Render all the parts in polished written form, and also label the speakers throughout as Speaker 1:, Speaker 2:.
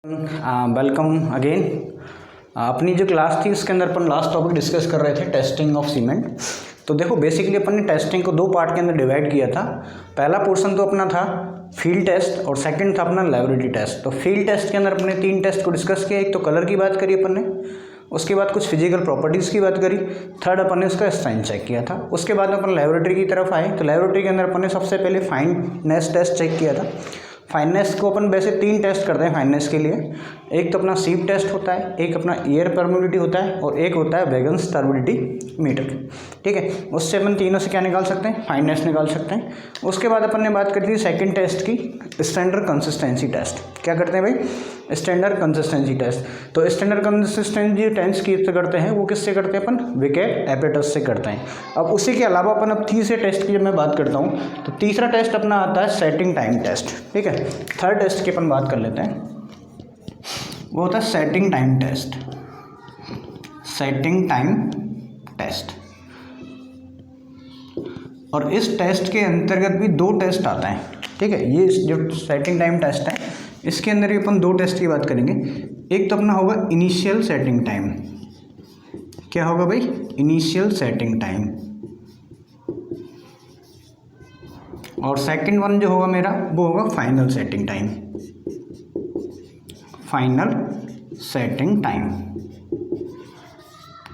Speaker 1: Welcome again. अपनी जो class थी उसके अंदर अपन लास्ट टॉपिक डिस्कस कर रहे थे टेस्टिंग ऑफ सीमेंट। तो देखो बेसिकली अपन ने टेस्टिंग को दो पार्ट के अंदर डिवाइड किया था। पहला पोर्शन तो अपना था फील्ड टेस्ट और सेकंड था अपना लैबोरेटरी टेस्ट। तो फील्ड टेस्ट के अंदर अपने तीन टेस्ट को डिस्कस किया। एक तो कलर की बात करी अपन ने, उसके बाद कुछ फिजिकल प्रॉपर्टीज़ की बात करी, थर्ड अपन ने उसका स्ट्रेंथ चेक किया था। उसके बाद अपन लैबोरेटरी की तरफ आए तो लैबोरेटरी के अंदर अपन ने सबसे पहले फाइननेस टेस्ट चेक किया था। फाइननेस को अपन वैसे तीन टेस्ट करते हैं फाइननेस के लिए। एक तो अपना सीप टेस्ट होता है, एक अपना एयर परमेबिलिटी होता है और एक होता है वैगन्स टर्बिडिटी मीटर। ठीक है, उससे अपन तीनों से क्या निकाल सकते हैं, फाइननेस निकाल सकते हैं। उसके बाद अपन ने बात करी थी सेकंड टेस्ट की, स्टैंडर्ड कंसिस्टेंसी टेस्ट। क्या करते हैं भाई, स्टैंडर्ड कंसिस्टेंसी टेस्ट। तो स्टैंडर्ड कंसिस्टेंसी टेस्ट किससे करते हैं, वो किससे करते हैं अपन, विकेट एपेटस से करते हैं। अब उसी के अलावा अपन अब तीसरे टेस्ट की जब मैं बात करता हूँ तो तीसरा टेस्ट अपना आता है सेटिंग टाइम टेस्ट। ठीक है, थर्ड टेस्ट की अपन बात कर लेते हैं, वो होता है setting time test. Setting time test, और इस टेस्ट के अंतर्गत भी दो टेस्ट आता है। ठीक है, ये जो सेटिंग टाइम टेस्ट है इसके अंदर भी अपन दो टेस्ट की बात करेंगे। एक तो अपना होगा इनिशियल सेटिंग टाइम। क्या होगा भाई, इनिशियल सेटिंग टाइम। और सेकंड वन जो होगा मेरा वो होगा final setting time. Final setting time.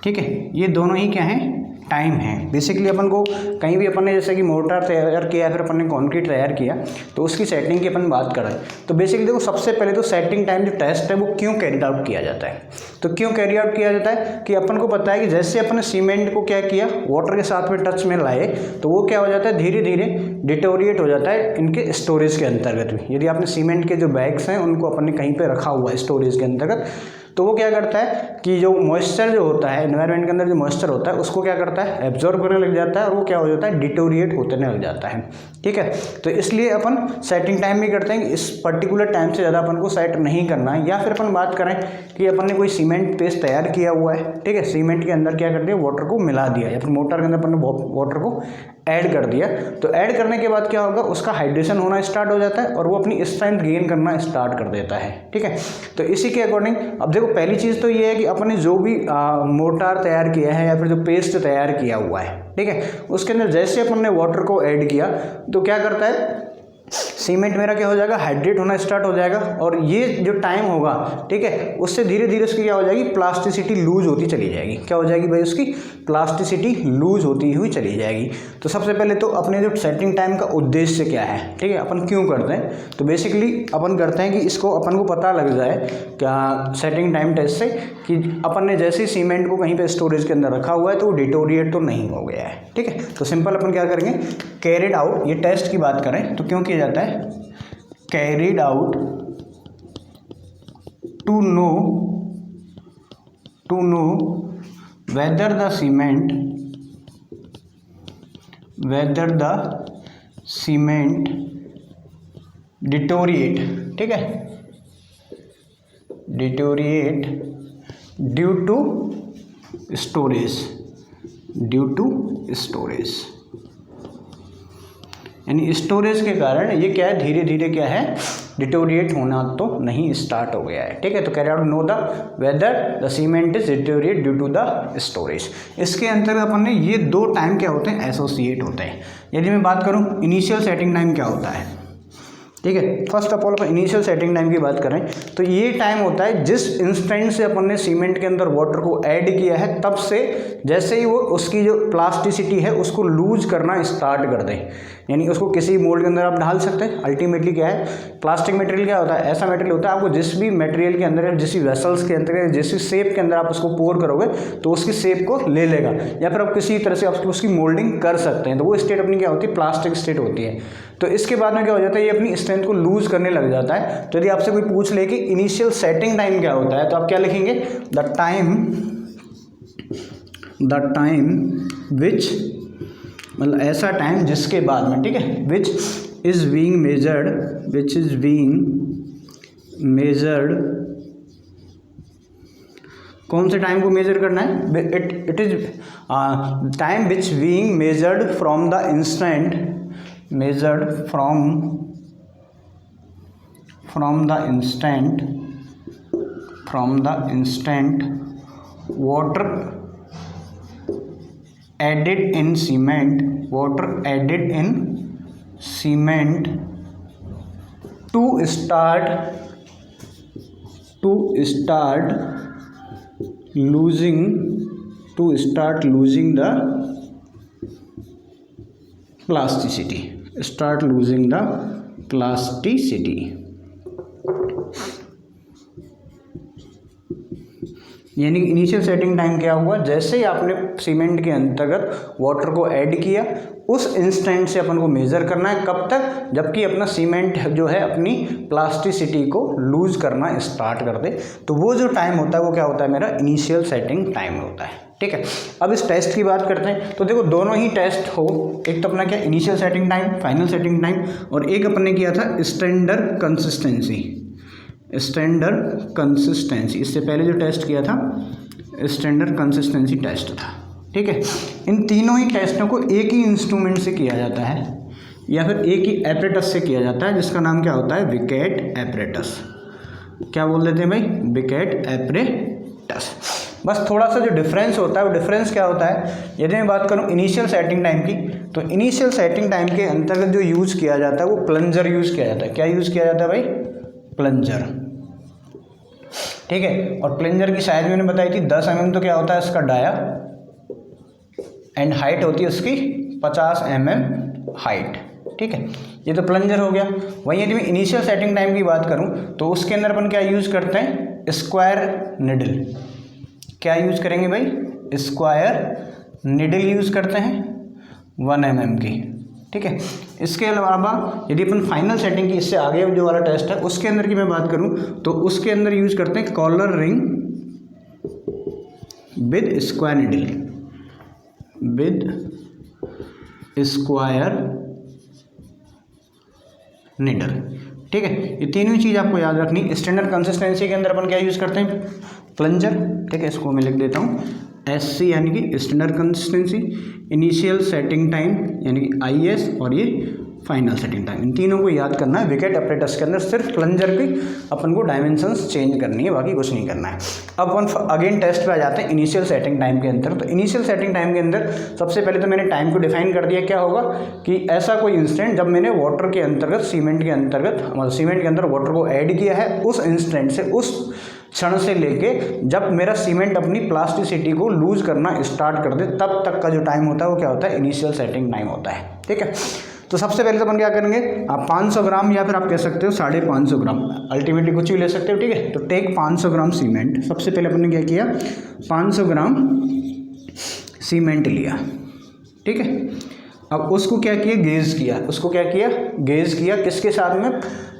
Speaker 1: ठीक है, ये दोनों ही क्या है, टाइम है। बेसिकली अपन को कहीं भी अपन ने जैसे कि मोर्टार तैयार किया, फिर अपन ने कंक्रीट तैयार किया तो उसकी सेटिंग की अपन बात कर रहे हैं। तो बेसिकली देखो सबसे पहले तो सेटिंग टाइम जो टेस्ट है वो क्यों कैरी आउट किया जाता है। तो क्यों कैरी आउट किया जाता है कि अपन को पता है कि जैसे अपन ने सीमेंट को क्या किया, वाटर के साथ में टच में लाए तो वो क्या हो जाता है, धीरे धीरे डिटोरिएट हो जाता है इनके स्टोरेज के अंतर्गत भी। यदि आपने सीमेंट के जो बैग्स हैं उनको अपन ने कहीं पर रखा हुआ है स्टोरेज के अंतर्गत, तो वो क्या करता है कि जो मॉइस्चर जो होता है एनवायरनमेंट के अंदर जो मॉइस्चर होता है उसको क्या करता है, एब्जॉर्ब करने लग जाता है और वो क्या हो जाता है, डिटोरिएट होने लग जाता है। ठीक है, तो इसलिए अपन सेटिंग टाइम भी करते हैं कि इस पर्टिकुलर टाइम से ज़्यादा अपन को सेट नहीं करना है। या फिर अपन बात करें कि अपन ने कोई सीमेंट पेस्ट तैयार किया हुआ है, ठीक है, सीमेंट के अंदर क्या कर दिया, वाटर को मिला दिया, या फिर मोटर के अंदर अपन ने वाटर को ऐड कर दिया। तो ऐड करने के बाद क्या होगा, उसका हाइड्रेशन होना स्टार्ट हो जाता है और वो अपनी स्ट्रेंथ गेन करना स्टार्ट कर देता है। ठीक है, तो इसी के अकॉर्डिंग अब देखो पहली चीज़ तो ये है कि अपन ने जो भी मोटार तैयार किया है या फिर जो पेस्ट तैयार किया हुआ है, ठीक है, उसके अंदर जैसे अपन ने वाटर को ऐड किया तो क्या करता है, सीमेंट मेरा क्या हो जाएगा, हाइड्रेट होना स्टार्ट हो जाएगा। और ये जो टाइम होगा, ठीक है, उससे धीरे धीरे उसकी क्या हो जाएगी, प्लास्टिसिटी लूज होती चली जाएगी। क्या हो जाएगी भाई, उसकी प्लास्टिसिटी लूज होती हुई चली जाएगी। तो सबसे पहले तो अपने जो सेटिंग टाइम का उद्देश्य क्या है, ठीक है, अपन क्यों करते हैं, तो बेसिकली अपन करते हैं कि इसको अपन को पता लग जाए क्या सेटिंग टाइम टेस्ट से कि अपन ने जैसे सीमेंट को कहीं पर स्टोरेज के अंदर रखा हुआ है तो वो डिटोरिएट तो नहीं हो गया है। ठीक है, तो सिंपल अपन क्या करेंगे, कैरिड आउट, ये टेस्ट की बात करें तो क्यों किया जाता है, carried out to know whether the cement deteriorate, ठीक है, deteriorate ड्यू टू स्टोरेज, यानी स्टोरेज के कारण ये क्या है, धीरे धीरे क्या है, डिटोरिएट होना तो नहीं स्टार्ट हो गया है। ठीक है, तो carry out know the whether the cement is deteriorate due to the storage. इसके अंतर्गत अपन ने ये दो टाइम क्या होते हैं, एसोसिएट होते हैं। यदि मैं बात करूं इनिशियल सेटिंग टाइम क्या होता है, ठीक है, first of all upon initial setting time की बात करें तो ये टाइम होता है जिस इंस्टेंट से अपन ने सीमेंट के अंदर वाटर को ऐड किया है तब से जैसे ही वो उसकी जो प्लास्टिसिटी है उसको लूज करना स्टार्ट कर दे, यानी उसको किसी मोल्ड के अंदर आप डाल सकते हैं। अल्टीमेटली क्या है, प्लास्टिक मटेरियल क्या होता है, ऐसा मटेरियल होता है, आपको जिस भी मटेरियल के अंदर, जिस वेसल्स के अंदर, जिस शेप के अंदर आप उसको पोर करोगे तो उसकी शेप को ले लेगा, या फिर आप किसी तरह से आप उसकी मोल्डिंग कर सकते हैं। तो वो स्टेट अपनी क्या होती है, प्लास्टिक स्टेट होती है। तो इसके बाद में क्या हो जाता है, ये अपनी स्ट्रेंथ को लूज करने लग जाता है। तो यदि आपसे कोई पूछ ले कि इनिशियल सेटिंग टाइम क्या होता है तो आप क्या लिखेंगे, द टाइम विच, मतलब ऐसा टाइम जिसके बाद में, ठीक है, विच इज बीइंग मेजर्ड, कौन से टाइम को मेजर करना है, it is time which being measured from the instant, measured from the instant from the instant water added in cement to start losing the plasticity. यानी initial setting time क्या हुआ, जैसे ही आपने सीमेंट के अंतर्गत वाटर को ऐड किया उस इंस्टेंट से अपन को मेज़र करना है, कब तक, जबकि अपना सीमेंट जो है अपनी प्लास्टिसिटी को लूज करना स्टार्ट कर दे। तो वो जो टाइम होता है वो क्या होता है, मेरा इनिशियल सेटिंग टाइम होता है। ठीक है, अब इस टेस्ट की बात करते हैं। तो देखो दोनों ही टेस्ट हो, एक तो अपना क्या initial setting time, final setting time, और एक अपने किया था स्टैंडर्ड कंसिस्टेंसी। इससे पहले जो टेस्ट किया था स्टैंडर्ड कंसिस्टेंसी टेस्ट था। ठीक है, इन तीनों ही टेस्टों को एक ही इंस्ट्रूमेंट से किया जाता है या फिर एक ही एपरेटस से किया जाता है, जिसका नाम क्या होता है, विकेट एपरेटस। क्या बोल देते हैं भाई, विकेट एपरेटस। बस थोड़ा सा जो डिफरेंस होता है वो डिफरेंस क्या होता है, यदि मैं बात करूं इनिशियल सेटिंग टाइम की, तो इनिशियल सेटिंग टाइम के अंतर्गत जो यूज़ किया जाता है वो प्लंजर यूज़ किया जाता है। क्या यूज़ किया जाता है भाई, प्लंजर। ठीक है, और प्लंजर की साइज मैंने बताई थी 10 mm, तो क्या होता है इसका डाया, एंड हाइट होती है उसकी 50 mm हाइट। ठीक है, ये तो प्लंजर हो गया। वहीं यदि मैं इनिशियल सेटिंग टाइम की बात करूं तो उसके अंदर अपन क्या यूज़ करते हैं, स्क्वायर निडल। क्या यूज़ करेंगे भाई, स्क्वायर निडल यूज़ करते हैं 1 mm की। ठीक है, इसके अलावा यदि अपन फाइनल सेटिंग की, इससे आगे जो वाला टेस्ट है उसके अंदर की मैं बात करूं तो उसके अंदर यूज़ करते हैं collar ring with square needle. ठीक है, ये तीनों चीज़ आपको याद रखनी। स्टैंडर्ड कंसिस्टेंसी के अंदर अपन क्या यूज़ करते हैं, प्लंजर। ठीक है, इसको मैं लिख देता हूँ SC यानी कि standard consistency, initial setting time यानी कि IS, और ये फाइनल सेटिंग टाइम। इन तीनों को याद करना है। विकेट एपरेटस के अंदर सिर्फ प्लंजर की अपन को डायमेंशंस चेंज करनी है, बाकी कुछ नहीं करना है। अब अपन अगेन टेस्ट पे आ जाते हैं इनिशियल सेटिंग टाइम के अंदर। तो इनिशियल सेटिंग टाइम के अंदर सबसे पहले तो मैंने टाइम को डिफाइन कर दिया। क्या होगा कि ऐसा कोई इंस्टेंट जब मैंने वाटर के अंतर्गत सीमेंट के अंदर वाटर को ऐड किया है, उस इंस्टेंट से, उस क्षण से लेके जब मेरा सीमेंट अपनी प्लास्टिसिटी को लूज करना स्टार्ट कर दे, तब तक का जो टाइम होता है वो क्या होता है, इनिशियल सेटिंग टाइम होता है। ठीक है, तो सबसे पहले तो अपन क्या करेंगे, आप 500 ग्राम या फिर आप कह सकते हो 550 ग्राम, अल्टीमेटली कुछ भी ले सकते हो। ठीक है, तो टेक 500 ग्राम सीमेंट। सबसे पहले अपन ने क्या किया, 500 ग्राम सीमेंट लिया। ठीक है, अब उसको क्या किया, गेज किया। किसके साथ में,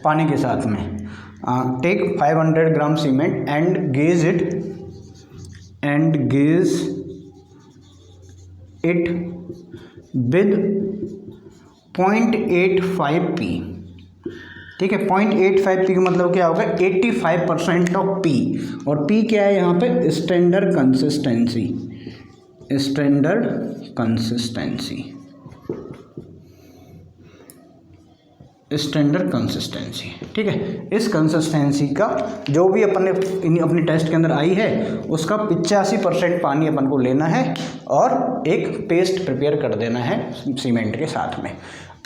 Speaker 1: पानी के साथ में। Take 500 gram cement and gauge it with 0.85 P। ठीक है, 0.85 P का मतलब क्या होगा, 85% ऑफ P। और P क्या है यहाँ पे, स्टैंडर्ड कंसिस्टेंसी। ठीक है, इस कंसिस्टेंसी का जो भी अपनी टेस्ट के अंदर आई है उसका 85% पानी अपन को लेना है और एक पेस्ट प्रिपेयर कर देना है सीमेंट के साथ में।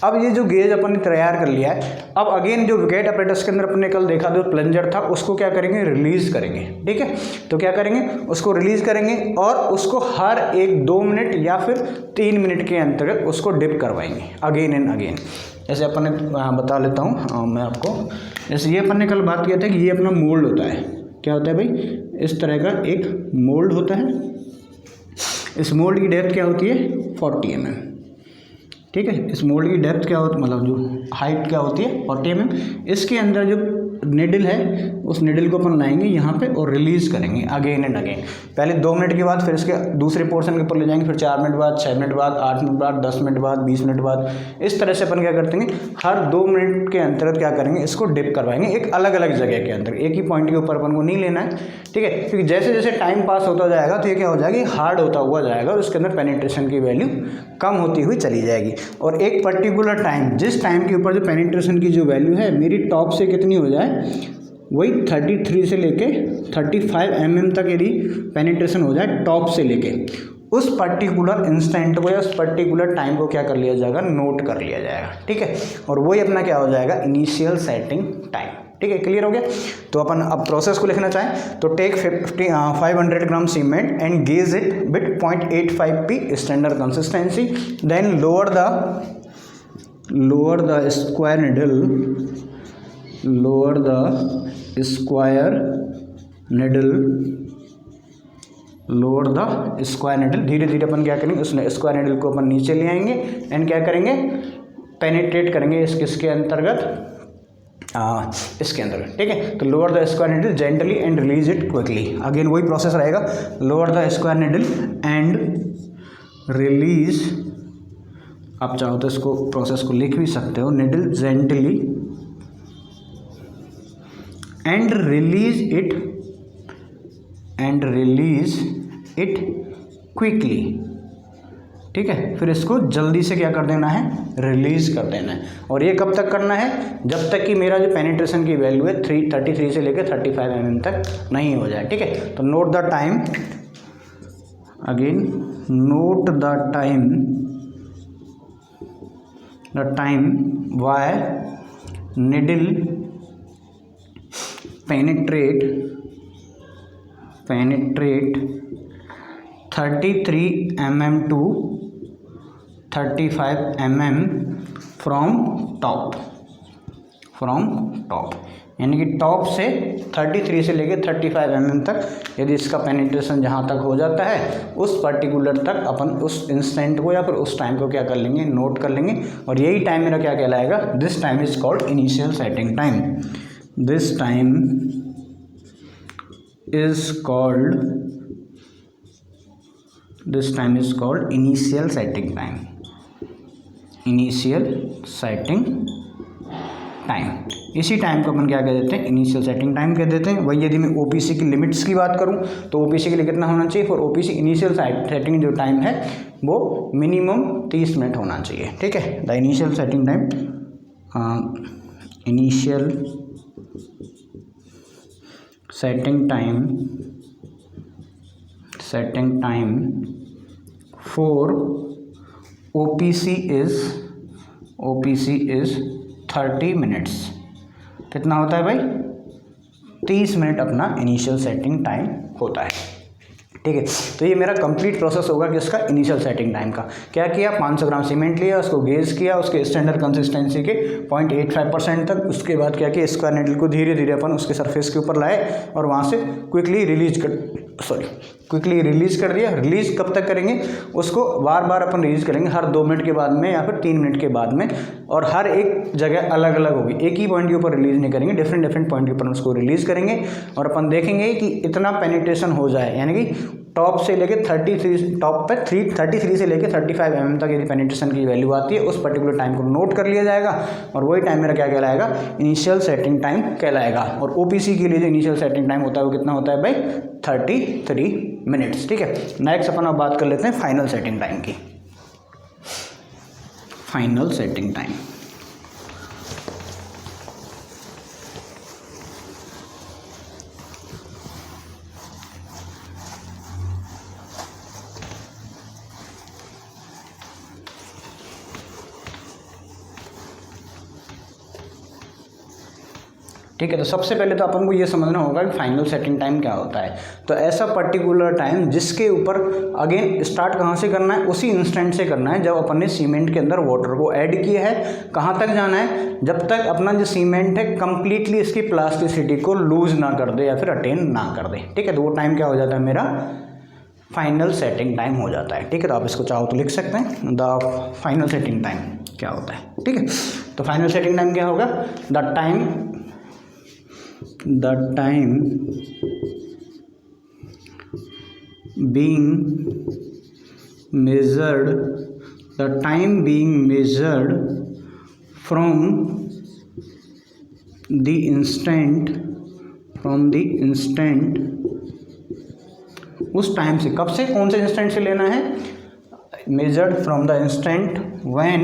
Speaker 1: अब ये जो गेज अपन ने तैयार कर लिया है, अब अगेन जो विकेट एपरेटस के अंदर अपन ने कल देखा जो प्लंजर था उसको क्या करेंगे, रिलीज़ करेंगे। ठीक है, तो क्या करेंगे, उसको रिलीज़ करेंगे और उसको हर 1-2 मिनट या फिर 3 मिनट के अंतर्गत उसको डिप करवाएंगे अगेन एंड अगेन। जैसे अपन ने बता लेता हूँ मैं आपको, जैसे ये अपन ने कल बात किया था कि ये अपना मोल्ड होता है। क्या होता है भाई, इस तरह का एक मोल्ड होता है। इस मोल्ड की डेप्थ क्या होती है, 40 mm। ठीक है, इस मोल्ड की डेप्थ क्या होती है, मतलब जो हाइट क्या होती है, 40 mm। इसके अंदर जो निडल है उस निडल को अपन लाएंगे यहाँ पे और रिलीज़ करेंगे अगेन एंड अगेन। पहले 2 मिनट के बाद फिर इसके दूसरे पोर्शन के ऊपर ले जाएंगे, फिर 4 मिनट बाद, 6 मिनट बाद, 8 मिनट बाद, 10 मिनट बाद, 20 मिनट बाद। इस तरह से अपन क्या करते हैं, हर 2 मिनट के अंतर्गत क्या करेंगे, इसको डिप करवाएंगे एक अलग अलग जगह के अंदर। एक ही पॉइंट के ऊपर अपन को नहीं लेना है। ठीक है, क्योंकि जैसे जैसे टाइम पास होता जाएगा तो ये क्या हो जाएगी, हार्ड होता हुआ जाएगा और उसके अंदर पेनिट्रेशन की वैल्यू कम होती हुई चली जाएगी। और एक पर्टिकुलर टाइम, जिस टाइम के ऊपर जो पेनिट्रेशन की जो वैल्यू है मेरी टॉप से कितनी हो जाए, वही 33 से लेके 35 mm तक यदि पेनिट्रेशन हो जाए टॉप से लेके, उस पर्टिकुलर इंस्टेंट को या उस पर्टिकुलर टाइम को क्या कर लिया जाएगा, नोट कर लिया जाएगा। ठीक है, और वही अपना क्या हो जाएगा, इनिशियल सेटिंग टाइम। ठीक है, क्लियर हो गया। तो अपन अब प्रोसेस को लिखना चाहें तो take 500 gram cement and gauge it with 0.85 p standard consistency, then lower the square needle, धीरे धीरे अपन क्या करेंगे, उस स्क्वायर निडल को अपन नीचे ले आएंगे एंड क्या करेंगे, पेनिट्रेट करेंगे इसके अंतर्गत, इसके अंदर। ठीक है, तो lower the square needle gently and release it quickly. Again वही प्रोसेस रहेगा, lower the square needle and release, आप चाहो तो इसको प्रोसेस को लिख भी सकते हो, needle gently and release it quickly. ठीक है, फिर इसको जल्दी से क्या कर देना है, रिलीज कर देना है। और ये कब तक करना है, जब तक कि मेरा जो पेनिट्रेशन की वैल्यू है 33 से लेकर 35 mm तक नहीं हो जाए। ठीक है, तो note the time, again note the time why needle penetrate 33 mm to 35 mm from top, यानी कि टॉप से 33 से लेके 35 mm तक यदि इसका पेनिट्रेशन जहाँ तक हो जाता है, उस पर्टिकुलर तक अपन उस इंस्टेंट को या फिर उस टाइम को क्या कर लेंगे, नोट कर लेंगे। और यही टाइम मेरा क्या कहलाएगा, this time is called initial setting time. This time is called initial setting time। इसी टाइम को अपन क्या कह देते हैं, इनिशियल सेटिंग टाइम कह देते हैं। वही यदि मैं ओपीसी की लिमिट्स की बात करूं तो ओपीसी के लिए कितना होना चाहिए, फॉर ओपीसी इनिशियल सेटिंग जो टाइम है वो मिनिमम 30 मिनट होना चाहिए। ठीक है, the initial setting time for OPC is 30 minutes. कितना होता है भाई, 30 मिनट अपना इनिशियल सेटिंग टाइम होता है। ठीक है, तो ये मेरा कंप्लीट प्रोसेस होगा किसका, इनिशियल सेटिंग टाइम का। क्या किया, 500 ग्राम सीमेंट लिया, उसको गेज किया उसके स्टैंडर्ड कंसिस्टेंसी के 0.85% तक। उसके बाद क्या किया, स्क्वायर निडल को धीरे धीरे अपन उसके सरफेस के ऊपर लाए और वहाँ से क्विकली रिलीज कर दिया। रिलीज कब तक करेंगे, उसको बार बार अपन रिलीज करेंगे, हर 2 मिनट के बाद में या फिर 3 मिनट के बाद में, और हर एक जगह अलग अलग होगी, एक ही पॉइंट के ऊपर रिलीज नहीं करेंगे, डिफरेंट पॉइंट के ऊपर उसको रिलीज करेंगे। और अपन देखेंगे कि इतना पेनिट्रेशन हो जाए, यानी कि टॉप से लेके 33 से लेके 35 mm तक यदि पेनिट्रेशन की वैल्यू आती है, उस पर्टिकुलर टाइम को नोट कर लिया जाएगा। और वही टाइम मेरा क्या कहलाएगा, इनिशियल सेटिंग टाइम कहलाएगा। और ओपीसी के लिए जो इनिशियल सेटिंग टाइम होता है वो कितना होता है भाई, 33 मिनट्स। ठीक है, नेक्स्ट अपन अब बात कर लेते हैं फाइनल सेटिंग टाइम की। फाइनल सेटिंग टाइम, ठीक है। तो सबसे पहले तो अपन को ये समझना होगा कि फाइनल सेटिंग टाइम क्या होता है। तो ऐसा पर्टिकुलर टाइम जिसके ऊपर अगेन स्टार्ट कहाँ से करना है, उसी इंस्टेंट से करना है जब अपन ने सीमेंट के अंदर वाटर को ऐड किया है। कहाँ तक जाना है, जब तक अपना जो सीमेंट है कंप्लीटली इसकी प्लास्टिसिटी को लूज ना कर दे या फिर अटेन ना कर दे। ठीक है, तो वो टाइम क्या हो जाता है, मेरा फाइनल सेटिंग टाइम हो जाता है। ठीक है, तो आप इसको चाहो तो लिख सकते हैं, द फाइनल सेटिंग टाइम क्या होता है। ठीक है, तो फाइनल सेटिंग टाइम क्या होगा, the time being measured from the instant उस टाइम से, कब से, कौन से इंस्टेंट से लेना है, measured from the instant when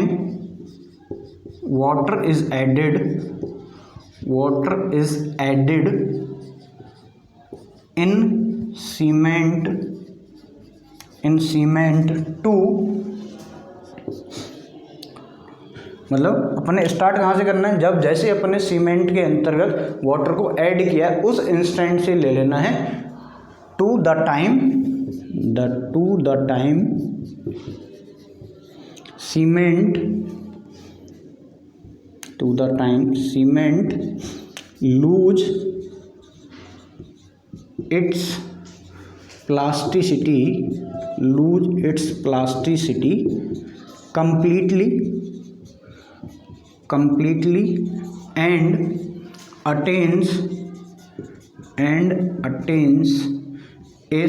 Speaker 1: water is added water is added in cement to, मतलब अपने स्टार्ट कहाँ से करना है, जब जैसे अपने सीमेंट के अंतर्गत वाटर को ऐड किया उस इंस्टेंट से ले लेना है to the time cement lose its plasticity completely and attains a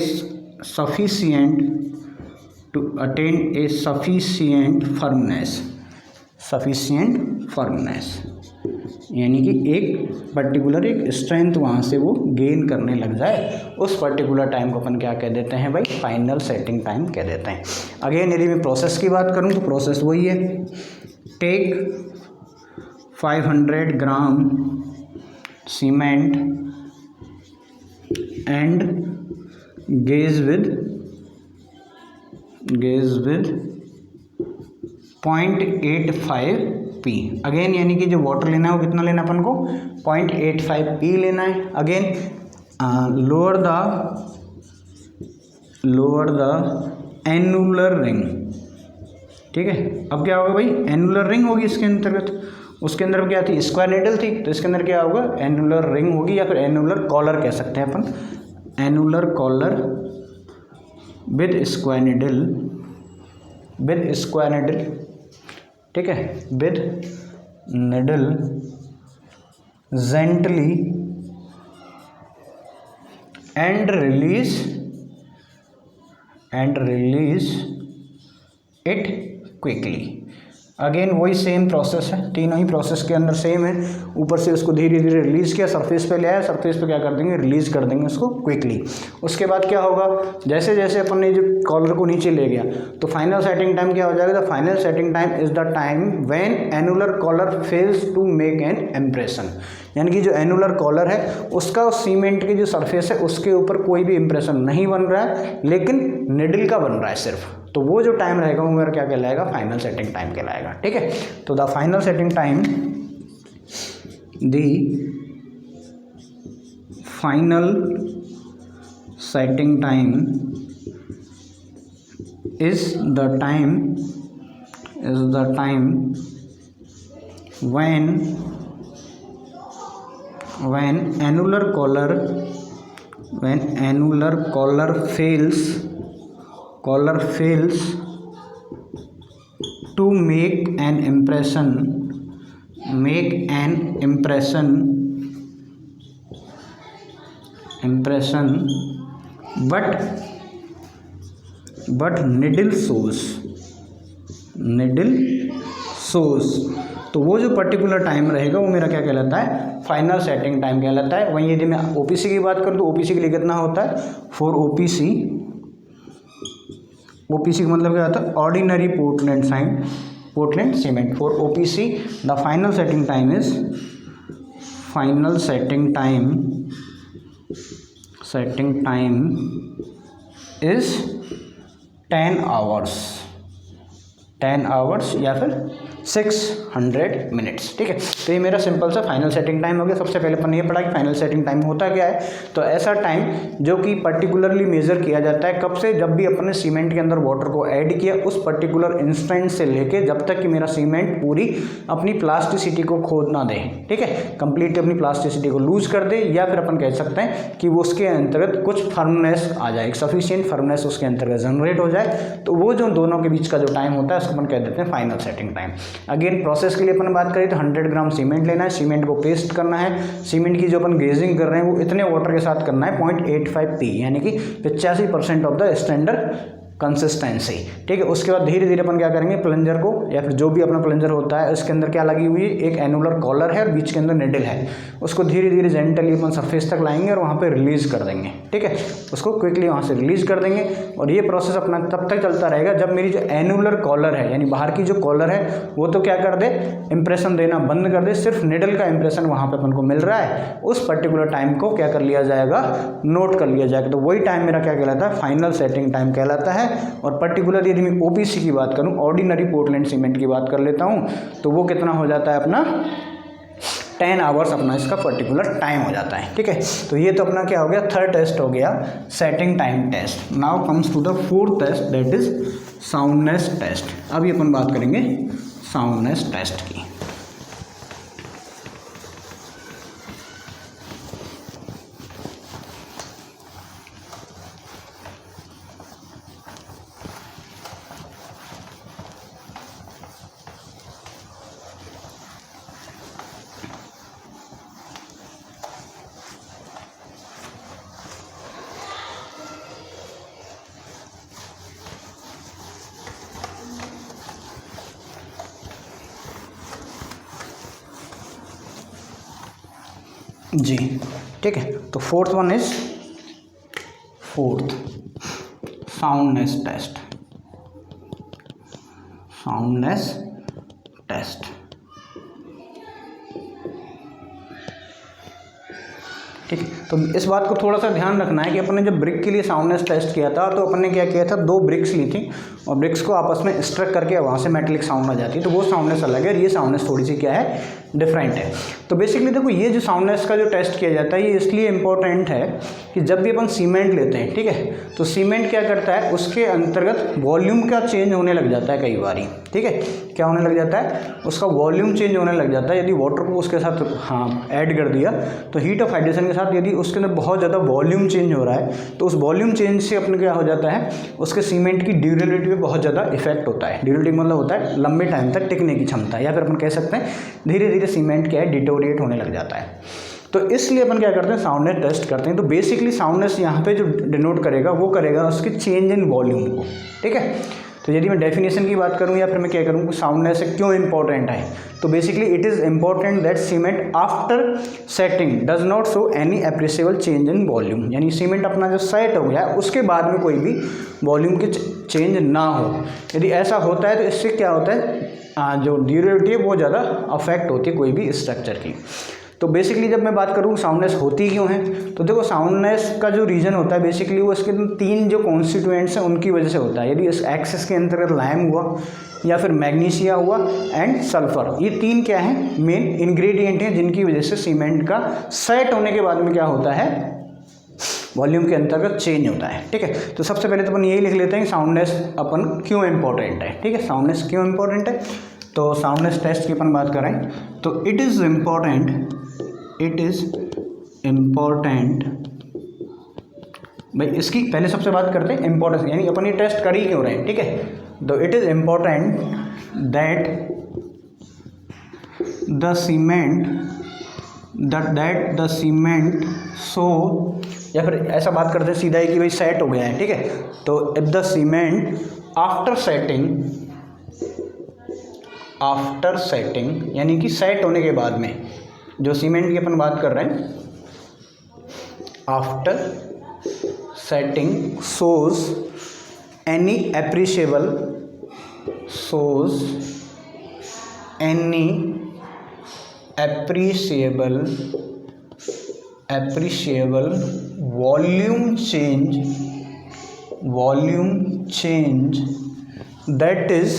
Speaker 1: sufficient firmness, यानी कि एक पर्टिकुलर एक स्ट्रेंथ वहाँ से वो गेन करने लग जाए, उस पर्टिकुलर टाइम को अपन क्या कह देते हैं भाई, फाइनल सेटिंग टाइम कह देते हैं। अगेन यदि मैं प्रोसेस की बात करूँ तो प्रोसेस वही है, take 500 gram cement and gauge with 0.85 P. Again यानी कि जो वाटर लेना है वो कितना लेना अपन को, 0.85 पी लेना है। Again lower the annular ring, ठीक है। अब क्या होगा भाई, एनुलर रिंग होगी इसके अंतर्गत, उसके अंदर क्या थी, स्क्वायर नीडल थी, तो इसके अंदर क्या होगा, एनुलर रिंग होगी या फिर एनुलर कॉलर कह सकते हैं अपन, annular collar with square needle, ठीक है, with needle gently and release it quickly. Again वही सेम प्रोसेस है, तीनों ही प्रोसेस के अंदर सेम है। ऊपर से उसको धीरे धीरे रिलीज़ किया, सरफेस पे ले आया, सरफेस पे क्या कर देंगे, रिलीज़ कर देंगे उसको क्विकली। उसके बाद क्या होगा, जैसे जैसे अपन ने जो कॉलर को नीचे ले गया तो फाइनल सेटिंग टाइम क्या हो जाएगा, the final setting time is the time when annular collar fails to make an impression, यानी कि जो एनुलर कॉलर है उसका उस सीमेंट की जो सरफेस है उसके ऊपर कोई भी इम्प्रेशन नहीं बन रहा है, लेकिन निडल का बन रहा है सिर्फ, तो वो जो टाइम रहेगा वो मेरा क्या कहलाएगा, फाइनल सेटिंग टाइम कहलाएगा, ठीक है। तो the final setting time is the time when annular collar fails to make an impression but needle shows, तो वो जो पर्टिकुलर टाइम रहेगा वो मेरा क्या कहलाता है, फाइनल सेटिंग टाइम कहलाता है। वहीं यदि मैं ओपीसी की बात करूँ तो ओपीसी के लिए कितना होता है, फॉर ओपीसी का मतलब क्या होता है, ordinary Portland cement. For OPC the final setting time is 10 hours या फिर 600 मिनट्स, ठीक है। तो ये मेरा सिंपल सा फाइनल सेटिंग टाइम हो गया। सबसे पहले अपन ने ये पढ़ा कि फाइनल सेटिंग टाइम होता क्या है, तो ऐसा टाइम जो कि पर्टिकुलरली मेजर किया जाता है कब से, जब भी अपन ने सीमेंट के अंदर वाटर को ऐड किया उस पर्टिकुलर इंस्टेंट से लेके जब तक कि मेरा सीमेंट पूरी अपनी प्लास्टिसिटी को खोद ना दे, ठीक है, कंप्लीटली अपनी प्लास्टिसिटी को लूज कर दे, या फिर अपन कह सकते हैं कि वो उसके अंतर्गत कुछ फर्मनेस आ जाए, एक सफिशिएंट फर्मनेस उसके अंतर्गत जनरेट हो जाए, तो वो जो दोनों के बीच का जो टाइम होता है उसको अपन कह देते हैं final setting time. Again process के लिए अपन बात करें तो 100 ग्राम सीमेंट लेना है, सीमेंट को पेस्ट करना है, सीमेंट की जो अपन गेजिंग कर रहे हैं वो इतने वाटर के साथ करना है 0.85 पी, यानी कि 85% ऑफ द स्टैंडर्ड कंसिस्टेंसी, ठीक है। उसके बाद धीरे धीरे अपन क्या करेंगे, प्लंजर को या फिर जो भी अपना प्लंजर होता है उसके अंदर क्या लगी हुई है, एक एनुलर कॉलर है और बीच के अंदर निडल है, उसको धीरे धीरे जेंटली अपन सरफेस तक लाएंगे और वहाँ पे रिलीज़ कर देंगे, ठीक है। उसको क्विकली वहाँ से रिलीज़ कर देंगे और ये प्रोसेस अपना तब तक चलता रहेगा जब मेरी जो एनुलर कॉलर है यानी बाहर की जो कॉलर है वो तो क्या कर दे, इंप्रेशन देना बंद कर दे, सिर्फ निडल का इंप्रेशन वहाँ पे अपन को मिल रहा है। उस पर्टिकुलर टाइम को क्या कर लिया जाएगा, नोट कर लिया जाएगा। तो वही टाइम मेरा क्या कहलाता है, फाइनल सेटिंग टाइम कहलाता है। और पर्टिकुलर यदि मैं ओपीसी की बात करूँ, ऑर्डिनरी पोर्टलैंड सीमेंट की बात कर लेता हूँ, तो वो कितना हो जाता है अपना 10 आवर्स अपना इसका पर्टिकुलर टाइम हो जाता है, ठीक है। तो ये तो अपना क्या हो गया, थर्ड टेस्ट हो गया, setting time test. Now comes to the fourth test, that is soundness test. अभी अपन बात करेंगे साउंडनेस टेस्ट की। जी, ठीक है। तो fourth one is soundness test. Soundness test, ठीक है। तो इस बात को थोड़ा सा ध्यान रखना है कि अपन ने जब ब्रिक के लिए साउंडनेस टेस्ट किया था तो अपन ने क्या किया था, 2 ब्रिक्स ली थी और ब्रिक्स को आपस में स्ट्रक करके वहाँ से मेटेलिक साउंड आ जाती है, तो वो साउंडनेस अलग है और ये साउंडनेस थोड़ी सी क्या है, डिफरेंट है। तो बेसिकली देखो ये जो साउंडनेस का जो टेस्ट किया जाता है ये इसलिए इम्पोर्टेंट है कि जब भी अपन सीमेंट लेते हैं, ठीक है, तो सीमेंट क्या करता है, उसके अंतर्गत वॉल्यूम का चेंज होने लग जाता है कई बारी, ठीक है। क्या होने लग जाता है, उसका वॉल्यूम चेंज होने लग जाता है। यदि वाटर को उसके साथ ऐड कर दिया तो हीट ऑफ हाइड्रेशन के साथ यदि उसके अंदर बहुत ज़्यादा वॉल्यूम चेंज हो रहा है तो उस वॉल्यूम चेंज से अपने क्या हो जाता है, उसके सीमेंट की ड्यूरेबिलिटी पे बहुत ज़्यादा इफेक्ट होता है। ड्यूरेबिलिटी मतलब होता है लंबे टाइम तक टिकने की क्षमता, या फिर अपन कह सकते हैं धीरे धीरे सीमेंट क्या है, डिटोरिएट होने लग जाता है। तो इसलिए अपन क्या करते हैं, साउंडनेस टेस्ट करते हैं। तो बेसिकली साउंडनेस यहाँ पे जो डिनोट करेगा वो करेगा उसके चेंज इन वॉल्यूम को, ठीक है। तो यदि मैं डेफिनेशन की बात करूँ या फिर मैं क्या करूँ, साउंडनेस क्यों इंपॉर्टेंट है, तो basically it is important that cement after setting does not show any appreciable change in volume, यानी सीमेंट अपना जो सेट हो गया है उसके बाद में कोई भी वॉल्यूम के चेंज ना हो। यदि ऐसा होता है तो इससे क्या होता है, जो ड्यूरेबिलिटी है वो ज़्यादा अफेक्ट होती है कोई भी स्ट्रक्चर की। तो बेसिकली जब मैं बात करूँ साउंडनेस होती क्यों है, तो देखो साउंडनेस का जो रीज़न होता है बेसिकली वो इसके 3 जो कॉन्स्टिट्यूएंट्स हैं उनकी वजह से होता है। यदि इस एक्सिस के अंतर्गत लाइम हुआ या फिर मैग्नीशिया हुआ एंड सल्फर, ये 3 क्या हैं, मेन इंग्रेडिएंट हैं जिनकी वजह से सीमेंट का सेट होने के बाद में क्या होता है, वॉल्यूम के अंतर्गत चेंज होता है, ठीक है। तो सबसे पहले तो अपन यही लिख लेते हैं कि साउंडनेस अपन क्यों इंपॉर्टेंट है, ठीक है। साउंडनेस क्यों इंपॉर्टेंट है, तो साउंडनेस टेस्ट की अपन बात करें तो इट इज़ इम्पॉर्टेंट भाई, इसकी पहले सबसे बात करते हैं इंपॉर्टेंस, यानी अपन ये टेस्ट कर ही क्यों रहे हैं, ठीक है। तो it is important that the cement so, या फिर ऐसा बात करते हैं सीधा ही कि भाई सेट हो गया है, ठीक है। तो if the cement after setting यानी कि सेट होने के बाद में, जो सीमेंट की अपन बात कर रहे हैं, after setting shows any appreciable volume change that is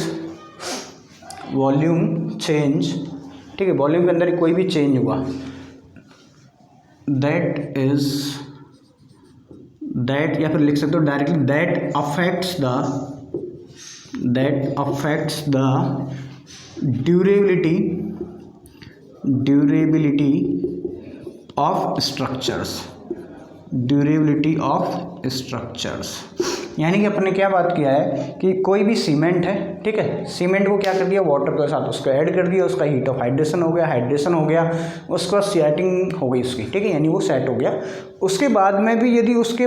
Speaker 1: volume change, ठीक है, वॉल्यूम के अंदर कोई भी चेंज हुआ, दैट या फिर लिख सकते हो directly that affects the durability of structures, यानी कि अपन ने क्या बात किया है कि कोई भी सीमेंट है, ठीक है, सीमेंट को क्या कर दिया, वाटर के साथ उसको ऐड कर दिया, उसका हीट ऑफ हाइड्रेशन हो गया, उसके बाद सेटिंग हो गई उसकी, ठीक है, यानी वो सेट हो गया। उसके बाद में भी यदि उसके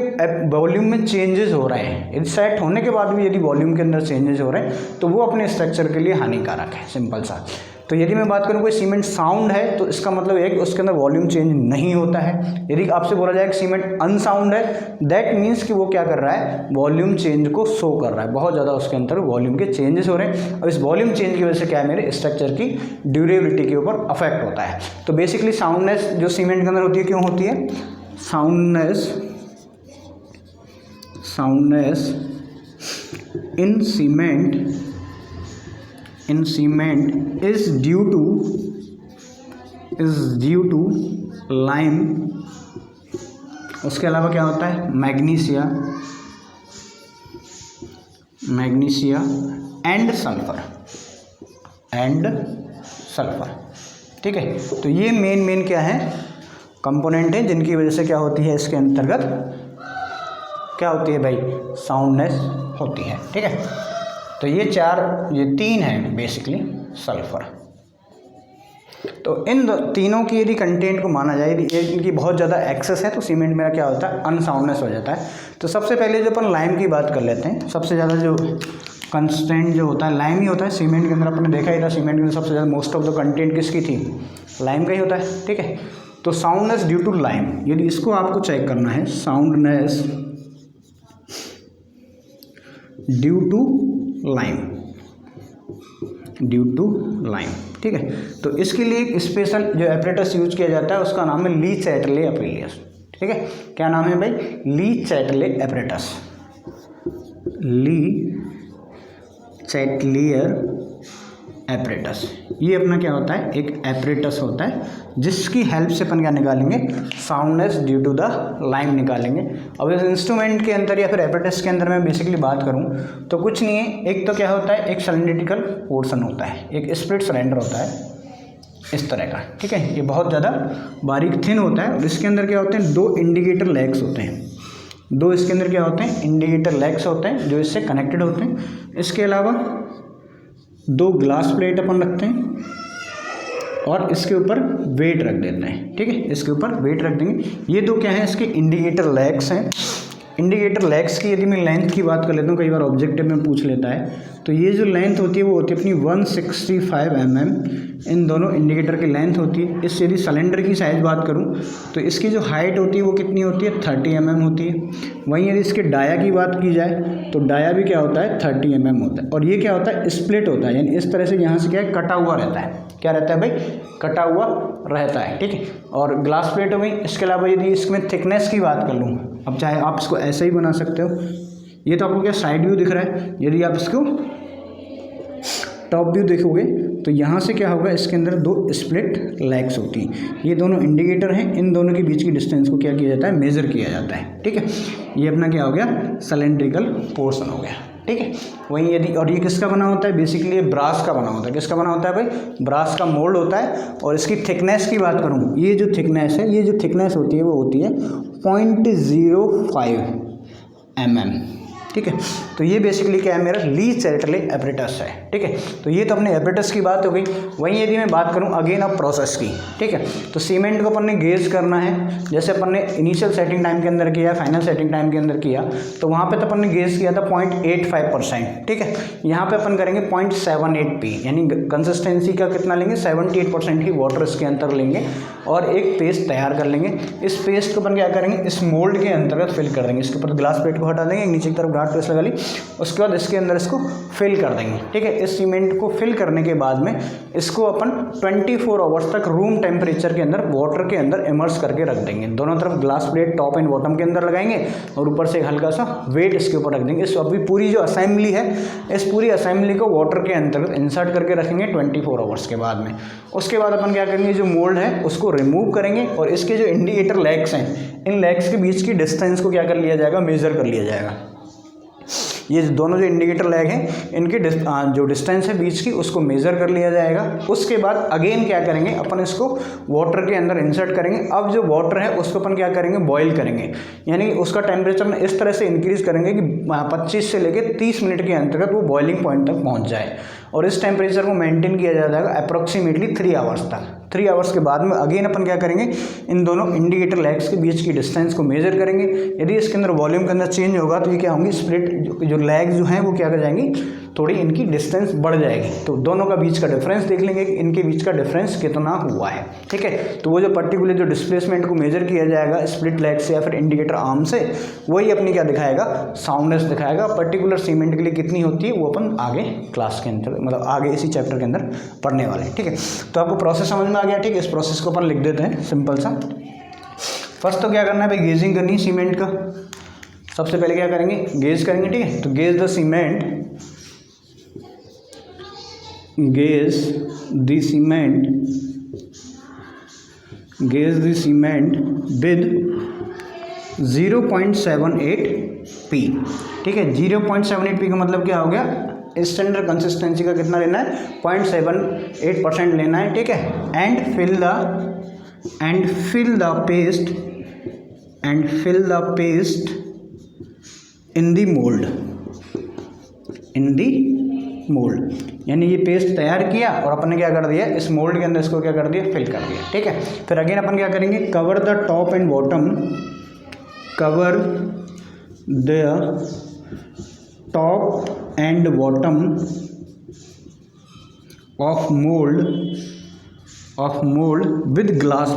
Speaker 1: वॉल्यूम में चेंजेस हो रहे हैं, यदि सेट होने के बाद भी यदि वॉल्यूम के अंदर चेंजेस हो रहे हैं तो वो अपने स्ट्रक्चर के लिए हानिकारक है, सिंपल सा। तो यदि मैं बात करूँ कोई सीमेंट साउंड है तो इसका मतलब है कि उसके अंदर वॉल्यूम चेंज नहीं होता है। यदि आपसे बोला जाए कि सीमेंट अनसाउंड है, दैट मीन्स कि वो क्या कर रहा है, वॉल्यूम चेंज को शो कर रहा है, बहुत ज़्यादा उसके अंदर वॉल्यूम के चेंजेस हो रहे हैं। अब इस वॉल्यूम चेंज की वजह से क्या है, मेरे स्ट्रक्चर की ड्यूरेबिलिटी के ऊपर अफेक्ट होता है। तो बेसिकली साउंडनेस जो सीमेंट के अंदर होती है, क्यों होती है, soundness in cement is due to lime. उसके अलावा क्या होता है, मैग्नीशिया एंड सल्फर, ठीक है। तो ये मेन क्या है, कंपोनेंट है जिनकी वजह से क्या होती है, इसके अंतर्गत क्या होती है भाई, साउंडनेस होती है, ठीक है। तो ये तीन है बेसिकली सल्फर। तो इन तीनों की यदि कंटेंट को माना जाए, यदि इनकी बहुत ज़्यादा एक्सेस है तो सीमेंट मेरा क्या होता है, अनसाउंडनेस हो जाता है। तो सबसे पहले जो अपन लाइम की बात कर लेते हैं, सबसे ज़्यादा जो कंस्टेंट जो होता है लाइम ही होता है सीमेंट के अंदर। अपने देखा ही था सीमेंट के अंदर सबसे ज़्यादा मोस्ट ऑफ द कंटेंट किसकी थी, लाइम का ही होता है, ठीक है। तो साउंडनेस ड्यू टू लाइम, यदि इसको आपको चेक करना है, साउंडनेस ड्यू टू लाइम, ठीक है। तो इसके लिए एक स्पेशल जो एपरेटस यूज किया जाता है उसका नाम है ली चैटले एपरेटस, ठीक है। क्या नाम है भाई, ली चैटले एपरेटस, ली चैटलियर एपरेटस। ये अपना क्या होता है, एक एपरेटस होता है जिसकी हेल्प से अपन क्या निकालेंगे, soundness due to the lime निकालेंगे। अब इस इंस्ट्रूमेंट के अंदर या फिर एपरेटस के अंदर मैं बेसिकली बात करूं तो कुछ नहीं है, एक तो क्या होता है, एक सिलेंड्रिकल पोर्शन होता है, एक स्प्लिट सिलेंडर होता है इस तरह का, ठीक है। ये बहुत ज़्यादा बारीक थिन होता है और इसके अंदर क्या होते हैं, दो इंडिकेटर लेग्स होते हैं, दो इसके अंदर क्या होते हैं, इंडिकेटर लेग्स होते हैं जो इससे कनेक्टेड होते हैं। इसके अलावा दो ग्लास प्लेट अपन रखते हैं और इसके ऊपर वेट रख देते हैं, ठीक है, इसके ऊपर वेट रख देंगे। ये दो क्या है, इसके इंडिकेटर लेग्स हैं। इंडिकेटर लेग्स की यदि मैं लेंथ की बात कर लेता हूँ, कई बार ऑब्जेक्टिव में पूछ लेता है, तो ये जो लेंथ होती है वो होती है अपनी 165 mm, इन दोनों इंडिकेटर की लेंथ होती है। इस यदि सिलेंडर की साइज़ बात करूँ तो इसकी जो हाइट होती है वो कितनी होती है, 30 mm होती है। वहीं यदि इसके डाया की बात की जाए तो डाया भी क्या होता है, 30 mm होता है। और ये क्या होता है, स्प्लिट होता है, यानी इस तरह से यहाँ से क्या है, कटा हुआ रहता है। क्या रहता है भाई, कटा हुआ रहता है, ठीक है। और ग्लास प्लेट हो गई। इसके अलावा यदि इसमें थिकनेस की बात कर लूँ, अब चाहे आप इसको ऐसे ही बना सकते हो, ये तो आपको क्या साइड व्यू दिख रहा है, यदि आप इसको टॉप व्यू देखोगे तो यहाँ से क्या होगा, इसके अंदर दो स्प्लिट लेग्स होती हैं। ये दोनों इंडिकेटर हैं, इन दोनों के बीच की डिस्टेंस को क्या किया जाता है, मेज़र किया जाता है, ठीक है। ये अपना क्या हो गया, सिलेंड्रिकल पोर्शन हो गया, ठीक है। वहीं यदि, और ये किसका बना होता है, बेसिकली ये ब्रास का बना होता है। किसका बना होता है भाई, ब्रास का मोल्ड होता है। और इसकी थिकनेस की बात करूँ, ये जो थिकनेस है, ये जो थिकनेस होती है वो होती है 0.05 mm, ठीक है। तो ये बेसिकली क्या है, मेरा ली चैटले एपरेटस है, ठीक है। तो ये तो अपने एपरेटस की बात हो गई। वहीं यदि मैं बात करूं अगेन अब प्रोसेस की, ठीक है, तो सीमेंट को अपन ने गेज करना है। जैसे अपन ने इनिशियल सेटिंग टाइम के अंदर किया, फाइनल सेटिंग टाइम के अंदर किया, तो वहाँ पे तो अपन ने गेज किया था 0.85%, ठीक है। यहाँ पे अपन करेंगे 0.78 p, यानी कंसिस्टेंसी का कितना लेंगे, 78% ही वाटर इसके अंदर लेंगे और एक पेस्ट तैयार कर लेंगे। इस पेस्ट को अपन क्या करेंगे, इस मोल्ड के अंतर्गत फिल कर देंगे। इसके ऊपर ग्लास प्लेट को हटा देंगे, नीचे की तरफ गार्ड पेस्ट लगा ली, उसके बाद इसके अंदर इसको फिल कर देंगे, ठीक है। इस सीमेंट को फिल करने के बाद में इसको अपन 24 आवर्स तक रूम टेम्परेचर के अंदर वाटर के अंदर इमर्स करके रख देंगे। दोनों तरफ glass plate top and bottom के अंदर लगाएंगे और ऊपर से हल्का सा वेट इसके ऊपर रख देंगे। इस अभी पूरी जो असेंबली है, इस पूरी असेंबली को वाटर के अंतर्गत इंसर्ट करके रखेंगे 24 आवर्स के बाद में। उसके बाद अपन क्या करेंगे, जो मोल्ड है उसको रिमूव करेंगे और इसके जो इंडिकेटर लेग्स हैं, इन लेग्स के बीच की डिस्टेंस को क्या कर लिया जाएगा, मेजर कर लिया जाएगा। ये दोनों जो इंडिकेटर लैग हैं इनकी जो डिस्टेंस है बीच की उसको मेज़र कर लिया जाएगा। उसके बाद अगेन क्या करेंगे, अपन इसको वाटर के अंदर इंसर्ट करेंगे। अब जो वाटर है उसको अपन क्या करेंगे, बॉईल करेंगे, यानी उसका टेम्परेचर इस तरह से इंक्रीज़ करेंगे कि 25 से लेकर 30 मिनट के अंतर्गत वो बॉइलिंग पॉइंट तक पहुँच जाए। और इस टेम्परेचर को मेंटेन किया जाएगा अप्रॉक्सीमेटली 3 आवर्स तक। 3 आवर्स के बाद में अगेन अपन क्या करेंगे, इन दोनों इंडिकेटर लैग्स के बीच की डिस्टेंस को मेजर करेंगे। यदि इसके अंदर वॉल्यूम के अंदर चेंज होगा तो ये क्या होंगी, स्प्लिट जो लैग्स जो हैं वो क्या कर जाएंगी, थोड़ी इनकी डिस्टेंस बढ़ जाएगी। तो दोनों का बीच का डिफरेंस देख लेंगे कि इनके बीच का डिफरेंस कितना हुआ है। ठीक है, तो वो जो पर्टिकुलर जो डिस्प्लेसमेंट को मेजर किया जाएगा स्प्लिट लैग से या फिर इंडिकेटर आर्म से, वही अपनी क्या दिखाएगा, साउंडनेस दिखाएगा। पर्टिकुलर सीमेंट के लिए कितनी होती है वो अपन आगे क्लास के अंदर, मतलब आगे इसी चैप्टर के अंदर पढ़ने वाले हैं। ठीक है, तो आपको प्रोसेस समझ में आ गया। ठीक है, इस प्रोसेस को अपन लिख देते हैं सिंपल सा। फर्स्ट तो क्या करना है भाई, गेजिंग करनी है सीमेंट का। सबसे पहले क्या करेंगे, गेज करेंगे। ठीक है, तो gauge the cement, gauge the cement, gauge the cement with 0.78 P. ठीक है, 0.78 पी का मतलब क्या हो गया, स्टैंडर्ड कंसिस्टेंसी का कितना लेना है, 0.78% लेना है। ठीक है, and fill the paste in the mould, यानी ये पेस्ट तैयार किया और अपन ने क्या कर दिया, इस मोल्ड के अंदर इसको क्या कर दिया, फिल कर दिया। ठीक है, फिर अगेन अपन क्या करेंगे, cover the top and bottom, cover the top and bottom of mould with glass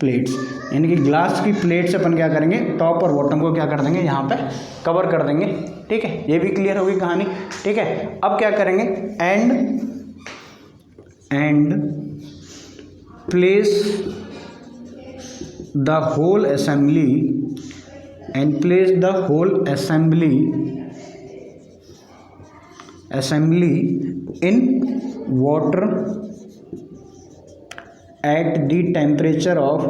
Speaker 1: plates, यानी कि ग्लास की प्लेट से अपन क्या करेंगे, टॉप और बॉटम को क्या कर देंगे, यहाँ पे कवर कर देंगे। ठीक है, ये भी क्लियर होगी कहानी। ठीक है, अब क्या करेंगे, and place the whole assembly in water at the temperature of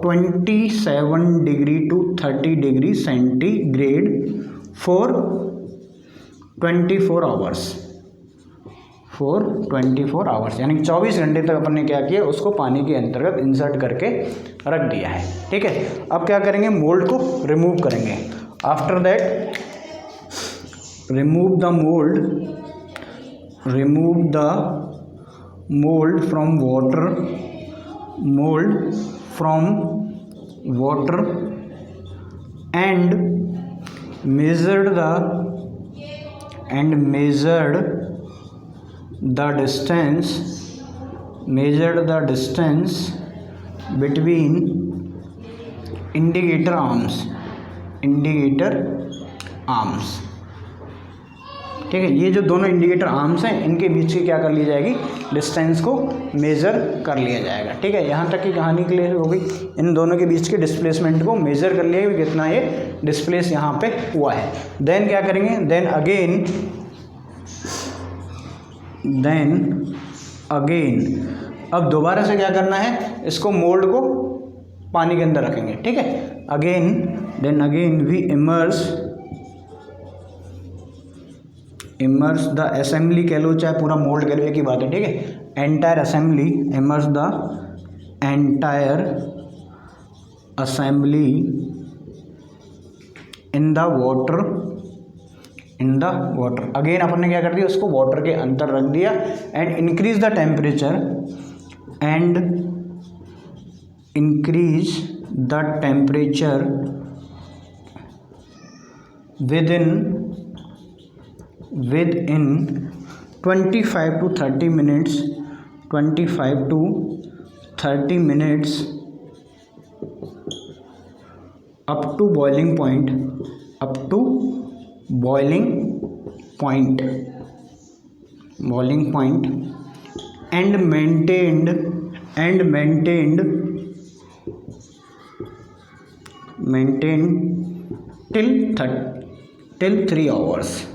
Speaker 1: 27 degree to 30 degree centigrade for 24 hours, यानी 24 घंटे तक अपन ने क्या किया, उसको पानी के अंतर्गत इंसर्ट करके रख दिया है। ठीक है, अब क्या करेंगे, मोल्ड को रिमूव करेंगे। After that remove the mould from water and measured the distance between indicator arms। ठीक है, ये जो दोनों इंडिकेटर आर्म्स हैं इनके बीच की क्या कर ली जाएगी, डिस्टेंस को मेज़र कर लिया जाएगा। ठीक है, यहाँ तक की कहानी क्लियर हो गई। इन दोनों के बीच के डिस्प्लेसमेंट को मेज़र कर लिया कि कितना ये डिस्प्लेस यहाँ पे हुआ है। देन क्या करेंगे, देन अगेन अब दोबारा से क्या करना है, इसको मोल्ड को पानी के अंदर रखेंगे। ठीक है, then again we immerse the assembly कह लो चाहे पूरा मोल्ड कह लो, एक ही बात है। ठीक है, entire assembly, immerse the entire assembly in the water. Again अपन ने क्या कर दिया, उसको वाटर के अंदर रख दिया and increase the temperature within 25 to 30 minutes up to boiling point and maintained till 3 hours।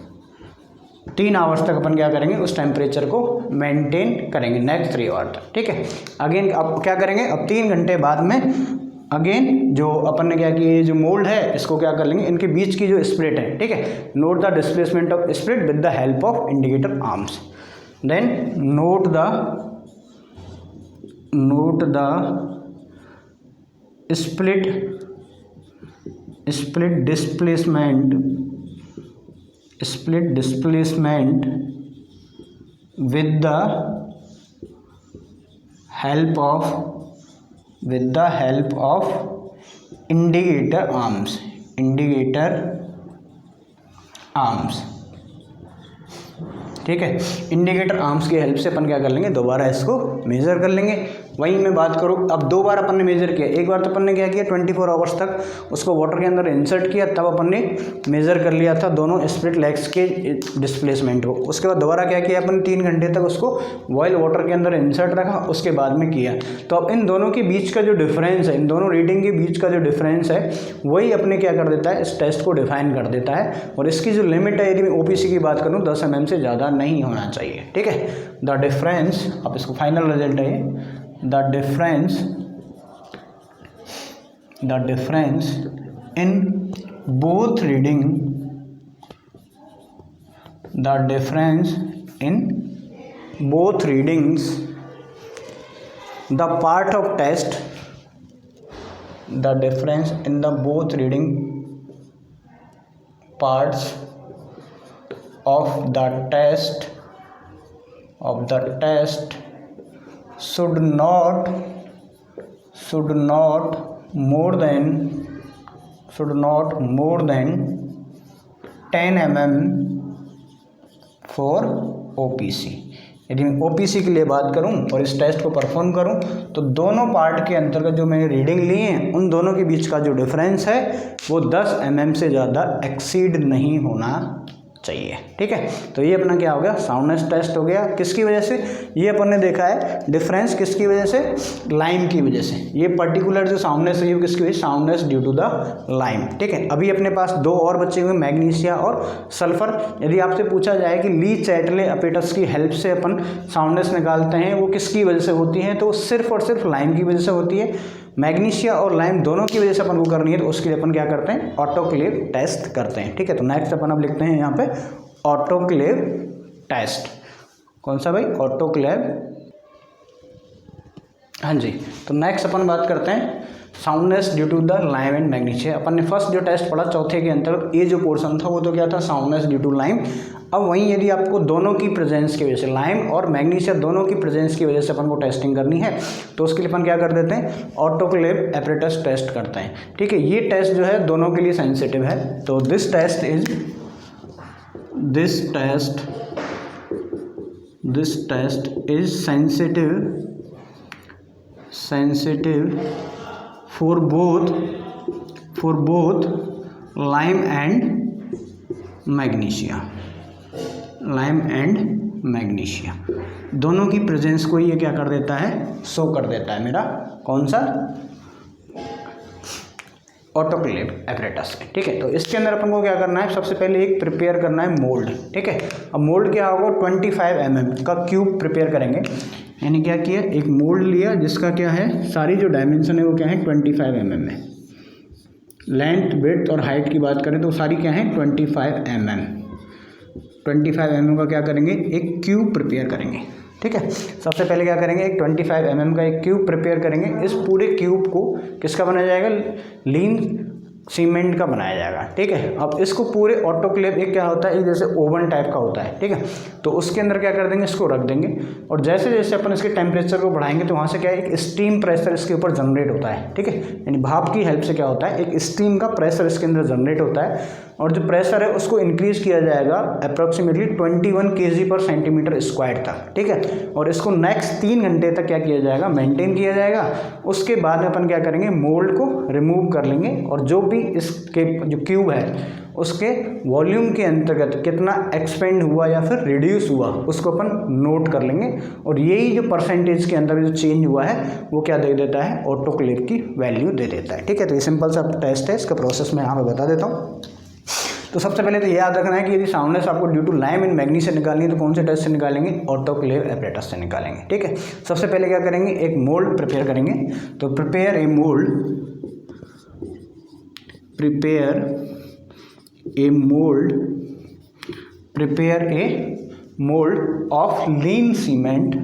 Speaker 1: 3 hours तक अपन क्या करेंगे, उस टेम्परेचर को मेंटेन करेंगे नेक्स्ट 3 आवर तक, ठीक है। अगेन अब क्या करेंगे, अब 3 घंटे बाद में अगेन जो अपन ने क्या किया, ये जो मोल्ड है इसको क्या कर लेंगे, इनके बीच की जो स्प्लिट है, ठीक है, note the displacement of split with the help of indicator arms. Then note the split displacement with the help of indicator arms, ठीक है। इंडिकेटर आर्म्स की हेल्प से अपन क्या कर लेंगे, दोबारा इसको मेज़र कर लेंगे। वहीं मैं बात करूँ, अब 2 बार अपन ने मेज़र किया, एक बार तो अपन ने क्या किया 24 आवर्स तक उसको वाटर के अंदर इंसर्ट किया, तब अपन ने मेज़र कर लिया था दोनों स्प्लिट लेग्स के डिस्प्लेसमेंट को। उसके बाद दोबारा क्या किया अपन, 3 घंटे तक उसको बॉयल वाटर के अंदर इंसर्ट रखा, उसके बाद में किया। तो अब इन दोनों के बीच का जो डिफरेंस है, इन दोनों रीडिंग के बीच का जो डिफरेंस है, वही अपने क्या कर देता है, इस टेस्ट को डिफाइन कर देता है। और इसकी जो लिमिट है, यदि मैं OPC की बात करूँ 10 mm से ज़्यादा नहीं होना चाहिए, ठीक है। द डिफरेंस, अब इसको फाइनल रिजल्ट है, the difference in both reading, the difference in both readings, the part of test, the difference in the both reading parts of the test should not more than 10 mm for OPC। यदि मैं OPC के लिए बात करूं और इस test को perform करूं, तो दोनों पार्ट के अंतर्गत जो मैंने रीडिंग ली है, उन दोनों के बीच का जो डिफरेंस है वो 10 mm से ज़्यादा एक्सीड नहीं होना चाहिए, ठीक है। तो ये अपना क्या हो गया, साउंडनेस टेस्ट हो गया। किसकी वजह से, ये अपन ने देखा है डिफरेंस किसकी वजह से, लाइम की वजह से। ये पर्टिकुलर जो साउंडनेस है, ये किसकी वजह, soundness due to the lime, ठीक है। अभी अपने पास 2 और बचे हुए, मैग्नीशिया और सल्फर। यदि आपसे पूछा जाए कि ली चैटले अपरेटस की हेल्प से अपन साउंडनेस निकालते हैं, वो किसकी वजह से होती है, तो सिर्फ और सिर्फ लाइम की वजह से होती है। मैग्नीशिया और लाइम दोनों की वजह से अपन को करनी है, तो उसके लिए अपन क्या करते हैं, ऑटोक्लेव टेस्ट करते हैं, ठीक है। तो नेक्स्ट अपन अब लिखते हैं यहाँ पे ऑटोक्लेव टेस्ट। कौन सा भाई, ऑटोक्लेव, हाँ जी। तो नेक्स्ट अपन बात करते हैं soundness due to the lime and magnesia. अपन ने फर्स्ट जो टेस्ट पढ़ा चौथे के अंतर्गत, ये जो पोर्शन था वो तो क्या था, साउंडनेस ड्यू टू लाइम। अब वहीं यदि आपको दोनों की प्रेजेंस की वजह से, लाइम और मैग्नीशिया दोनों की प्रेजेंस की वजह से अपन को टेस्टिंग करनी है, तो उसके लिए अपन क्या कर देते हैं, ऑटोक्लेव एपरेटस टेस्ट करते हैं, ठीक है। ये टेस्ट जो है दोनों के लिए सेंसिटिव है। तो this test is sensitive for both lime and magnesia, दोनों की प्रेजेंस को ये क्या कर देता है, शो कर देता है मेरा कौन सा, ऑटोक्लेव एपरेटस, ठीक है। तो इसके अंदर अपन को क्या करना है, सबसे पहले एक प्रिपेयर करना है मोल्ड, ठीक है। अब मोल्ड क्या होगा, 25 mm का क्यूब प्रिपेयर करेंगे। यानी क्या किया, एक मोल्ड लिया जिसका क्या है, सारी जो डायमेंशन है वो क्या है, 25 mm है। लेंथ, विड्थ और हाइट की बात करें तो सारी क्या है, 25 mm। 25 mm का क्या करेंगे, एक क्यूब प्रिपेयर करेंगे, ठीक है। सबसे पहले क्या करेंगे, एक 25 mm का एक क्यूब प्रिपेयर करेंगे। इस पूरे क्यूब को किसका बनाया जाएगा, लीन सीमेंट का बनाया जाएगा, ठीक है। अब इसको पूरे ऑटोक्लेव, एक क्या होता है, एक जैसे ओवन टाइप का होता है, ठीक है। तो उसके अंदर क्या कर देंगे, इसको रख देंगे, और जैसे जैसे अपन इसके टेम्परेचर को बढ़ाएंगे तो वहाँ से क्या है, एक स्टीम प्रेशर इसके ऊपर जनरेट होता है, ठीक है। यानी भाप की हेल्प से क्या होता है, एक स्टीम का प्रेशर इसके अंदर जनरेट होता है, और जो प्रेशर है उसको इंक्रीज किया जाएगा अप्रॉक्सीमेटली 21 kg/cm² तक, ठीक है। और इसको नेक्स्ट 3 घंटे तक क्या किया जाएगा, मेंटेन किया जाएगा। उसके बाद में अपन क्या करेंगे, मोल्ड को रिमूव कर लेंगे, और जो भी इसके जो क्यूब है उसके वॉल्यूम के अंतर्गत कितना एक्सपेंड हुआ या फिर रिड्यूस हुआ, उसको अपन नोट कर लेंगे। और यही जो परसेंटेज के अंदर जो चेंज हुआ है वो क्या दे देता है, ऑटोक्लेव की वैल्यू दे देता है, ठीक है। तो ये सिंपल सा टेस्ट है, इसका प्रोसेस मैं यहाँ पे बता देता हूँ। तो सबसे पहले तो ये याद रखना है कि यदि साउंडनेस आपको due to lime in manganese से निकालनी है तो कौन से टेस्ट से निकालेंगे, ऑटोक्लेव एपरेटस से निकालेंगे। ठीक है, सबसे पहले क्या करेंगे, एक मोल्ड प्रिपेयर करेंगे। तो prepare a mould of lean cement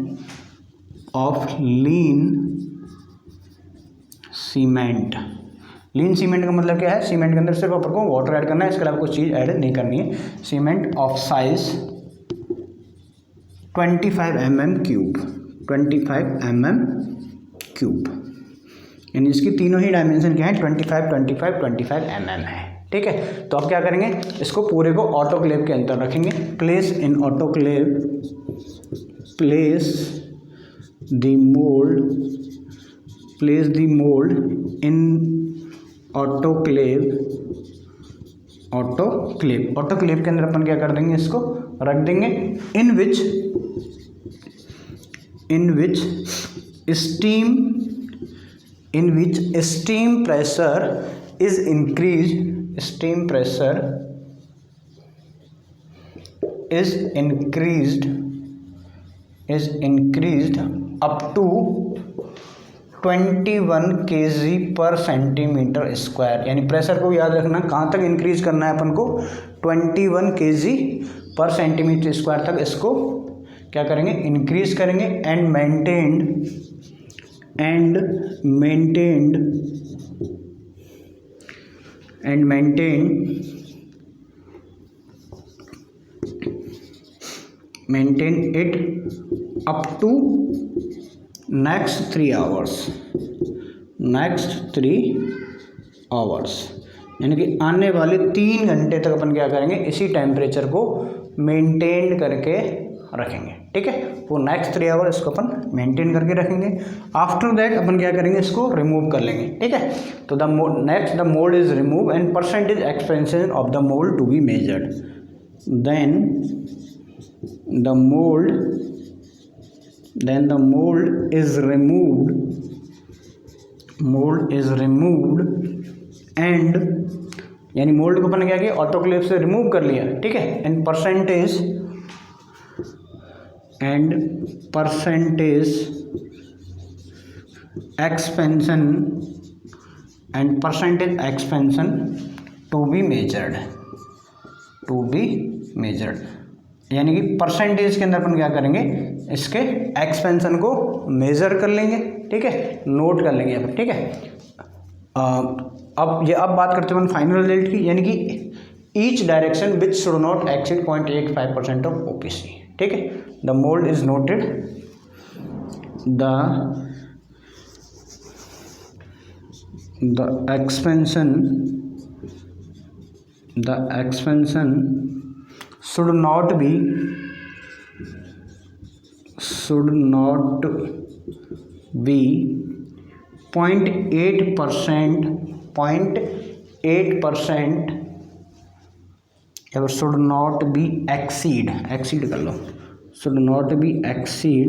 Speaker 1: lean cement का मतलब क्या है, सीमेंट के अंदर सिर्फ आपको वाटर ऐड करना है, इसके अलावा कुछ चीज़ ऐड नहीं करनी है। Cement of size 25 mm cube, 25 mm cube, यानी इसकी तीनों ही डायमेंशन क्या है, 25, 25, 25 mm है। ठीक है, तो आप क्या करेंगे, इसको पूरे को ऑटोक्लेव के अंदर रखेंगे। Place the mould in autoclave के अंदर अपन क्या कर देंगे, इसको रख देंगे। In which steam pressure is increased up to 21 kg पर सेंटीमीटर स्क्वायर, यानी प्रेशर को याद रखना कहाँ तक इंक्रीज करना है अपन को, 21 kg पर सेंटीमीटर स्क्वायर तक इसको क्या करेंगे, इंक्रीज करेंगे। And maintain it up to next 3 hours, यानी कि आने वाले 3 घंटे तक अपन क्या करेंगे, इसी टेम्परेचर को मेंटेन करके रखेंगे। ठीक है, वो नेक्स्ट 3 आवर इसको अपन मेंटेन करके रखेंगे। आफ्टर दैट अपन क्या करेंगे, इसको रिमूव कर लेंगे। ठीक है, तो the mould is remove and percentage expansion of the mould to be measured. Then the mold is removed and, यानी मोल्ड को अपन क्या किया, ऑटोक्लेव से रिमूव कर लिया। ठीक है, and percentage expansion to be measured, यानी कि परसेंटेज के अंदर अपन क्या करेंगे, इसके एक्सपेंशन को मेज़र कर लेंगे। ठीक है, नोट कर लेंगे अपन। ठीक है, अब बात करते हैं अपन फाइनल रिजल्ट की, यानी कि each direction which should not exceed 0.85% of OPC। ठीक है, the mould is noted, the expansion should not be 0.8% या should not be exceed कर लो, should not be exceed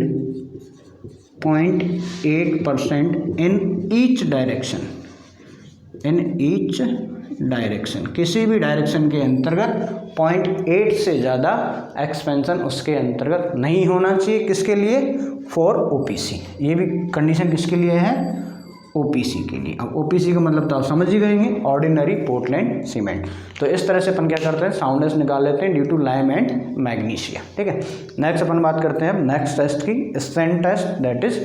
Speaker 1: 0.8% in each direction, किसी भी डायरेक्शन के अंतर्गत 0.8 से ज़्यादा एक्सपेंशन उसके अंतर्गत नहीं होना चाहिए। किसके लिए, फॉर OPC। ये भी कंडीशन किसके लिए है, OPC के लिए। अब OPC का मतलब तो आप समझ ही गएंगे, ऑर्डिनरी पोर्टलैंड सीमेंट। तो इस तरह से अपन क्या करते हैं, साउंडनेस निकाल लेते हैं due to lime and magnesia. ठीक है, नेक्स्ट अपन बात करते हैं नेक्स्ट टेस्ट की, strength test, that is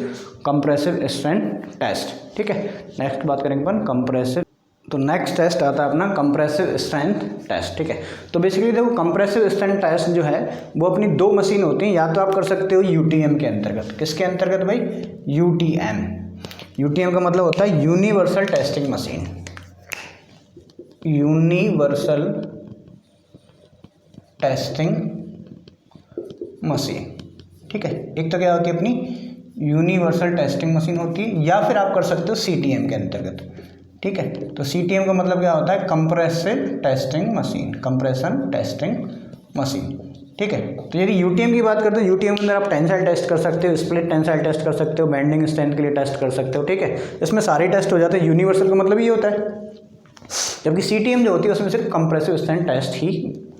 Speaker 1: compressive strength test. ठीक है, नेक्स्ट बात करेंगे अपन कंप्रेसिव। तो नेक्स्ट टेस्ट आता है अपना कंप्रेसिव स्ट्रेंथ टेस्ट। ठीक है, तो बेसिकली देखो कंप्रेसिव स्ट्रेंथ टेस्ट जो है वो अपनी 2 मशीन होती हैं, या तो आप कर सकते हो UTM के अंतर्गत। किसके अंतर्गत भाई, UTM का मतलब होता है universal testing machine, universal testing machine. ठीक है, एक तो क्या होती है अपनी यूनिवर्सल टेस्टिंग मशीन होती है, या फिर आप कर सकते हो CTM के अंतर्गत। ठीक है, तो CTM का मतलब क्या होता है, compressive testing machine, compression testing machine. ठीक है, तो यदि UTM की बात करते हैं, UTM के अंदर आप टेंसाइल टेस्ट कर सकते हो, स्प्लिट टेंसाइल टेस्ट कर सकते हो, बेंडिंग स्ट्रेंथ के लिए टेस्ट कर सकते हो। ठीक है, इसमें सारे टेस्ट हो जाते हैं। यूनिवर्सल का मतलब ये होता है जबकि CTM जो होती है उसमें सिर्फ कंप्रेसिव स्ट्रेंथ टेस्ट ही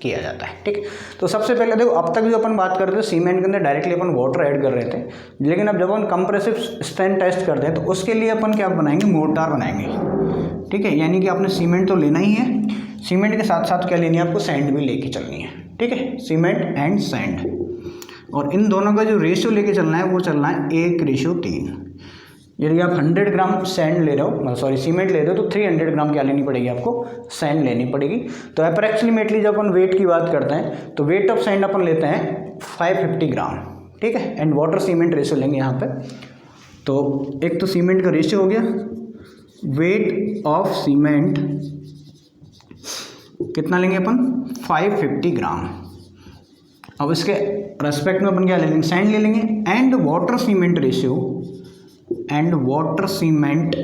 Speaker 1: किया जाता है। ठीक है, तो सबसे पहले देखो अब तक जो अपन बात कर रहे थे सीमेंट के अंदर डायरेक्टली अपन वाटर ऐड कर रहे थे, लेकिन अब जब अपन कंप्रेसिव स्ट्रेंथ टेस्ट करते हैं तो उसके लिए अपन क्या बनाएंगे, मोर्टार बनाएंगे। ठीक है, यानी कि आपने सीमेंट तो लेना ही है, सीमेंट के साथ साथ क्या लेनी है आपको, सैंड भी लेके चलनी है। ठीक है, सीमेंट एंड सैंड, और इन दोनों का जो रेशियो लेके चलना है वो चलना है 1:3। यदि आप 100 ग्राम सैंड ले रहे हो, मतलब सॉरी सीमेंट ले रहे हो, तो 300 ग्राम क्या लेनी पड़ेगी आपको, सैंड लेनी पड़ेगी। तो अप्रॉक्सीमेटली जब अपन वेट की बात करते हैं तो वेट ऑफ सैंड अपन लेते हैं 550 ग्राम। ठीक है, एंड वाटर सीमेंट रेशियो लेंगे यहाँ पे। तो एक तो सीमेंट का रेशियो हो गया, वेट ऑफ सीमेंट कितना लेंगे अपन, 550 ग्राम। अब इसके रेस्पेक्ट में अपन क्या ले लेंगे, सैंड ले लेंगे, and water cement ratio, and water cement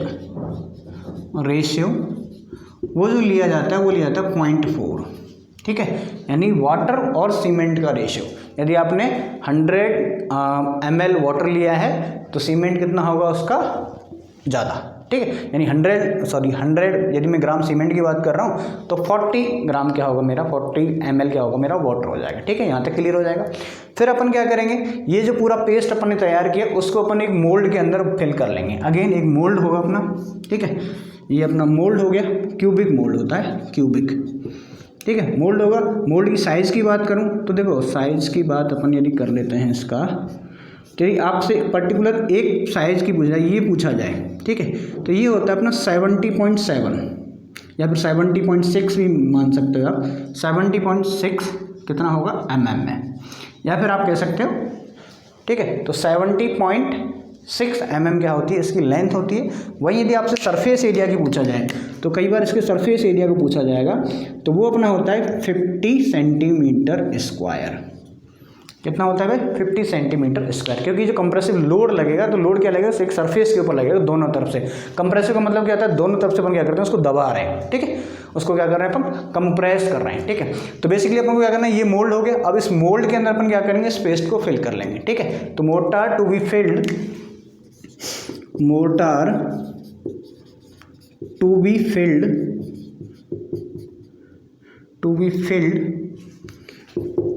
Speaker 1: ratio वो जो लिया जाता है वो लिया जाता है 0.4। ठीक है, यानी वाटर और सीमेंट का रेशियो, यदि आपने 100 ml वाटर लिया है तो सीमेंट कितना होगा उसका, ज़्यादा। ठीक है, यानी 100 यदि मैं ग्राम सीमेंट की बात कर रहा हूँ तो 40 ग्राम क्या होगा मेरा, 40 ml क्या होगा मेरा, वाटर हो जाएगा। ठीक है, यहाँ तक क्लियर हो जाएगा। फिर अपन क्या करेंगे, ये जो पूरा पेस्ट अपन ने तैयार किया उसको अपन एक मोल्ड के अंदर फिल कर लेंगे। अगेन एक मोल्ड होगा अपना। ठीक है, ये अपना मोल्ड हो गया, क्यूबिक मोल्ड होता है, क्यूबिक। ठीक है, मोल्ड होगा। मोल्ड की साइज़ की बात करूँ तो देखो साइज़ की बात अपन यदि कर लेते हैं इसका, यदि आपसे पर्टिकुलर एक साइज़ की पूछा, ये पूछा जाए, ठीक है, तो ये होता है अपना 70.7 या फिर 70.6 भी मान सकते हो आप। 70.6 कितना होगा, mm में, या फिर आप कह सकते हो। ठीक है, तो 70.6 mm क्या होती है, इसकी लेंथ होती है। वही यदि आपसे सरफेस एरिया की पूछा जाए तो कई बार इसके सरफेस एरिया को पूछा जाएगा, तो वो अपना होता है 50 सेंटीमीटर स्क्वायर। कितना होता है भाई, 50 सेंटीमीटर स्क्वायर, क्योंकि जो कंप्रेसिव लोड लगेगा तो लोड क्या लगेगा, एक सरफेस के ऊपर लगेगा दोनों तरफ से। कंप्रेसिव का मतलब क्या होता है, दोनों तरफ से अपन क्या करते हैं, उसको दबा रहे हैं। ठीक है, उसको क्या कर रहे हैं अपन, कंप्रेस कर रहे हैं। ठीक है, तो बेसिकली अपन को क्या करना है, ये मोल्ड हो गया। अब इस मोल्ड के अंदर अपन क्या करेंगे, इस पेस्ट को फिल कर लेंगे। ठीक है, तो mortar to be filled, mortar to be filled, to be filled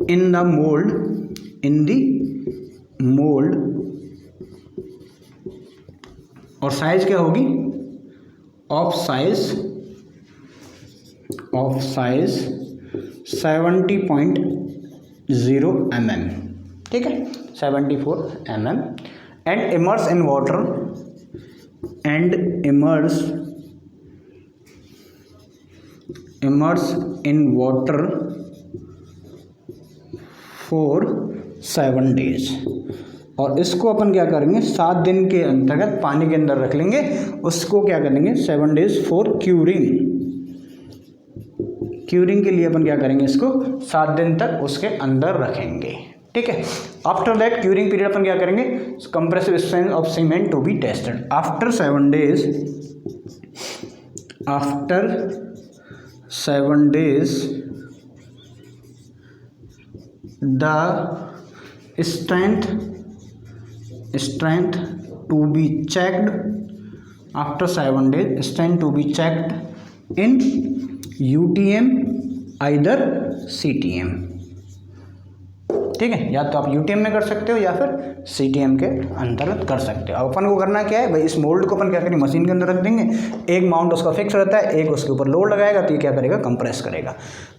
Speaker 1: in the mold, in the mold, और साइज क्या होगी, ऑफ साइज 70.0 mm। ठीक है, 74 mm, and immerse in water, and immerse in water for 7 days। और इसको अपन क्या करेंगे, 7 दिन के अंतर्गत पानी के अंदर रख लेंगे। उसको क्या करेंगे, 7 days फॉर क्यूरिंग। क्यूरिंग के लिए अपन क्या करेंगे, इसको 7 दिन तक उसके अंदर रखेंगे। ठीक है, आफ्टर दैट क्यूरिंग पीरियड अपन क्या करेंगे, compressive strength of cement to be tested. After 7 days, after 7 days the strength to be checked, after 7 days strength to be checked in UTM either CTM। ठीक है, या तो आप UTM में कर सकते हो या फिर CTM के अंतर्गत कर सकते हो। अब अपन को करना क्या है भाई, इस मोल्ड को अपन क्या करेंगे, मशीन के अंदर रख देंगे। एक माउंट उसका फिक्स रहता है, एक उसके ऊपर लोड लगाएगा तो ये क्या करेगा, कंप्रेस करेगा।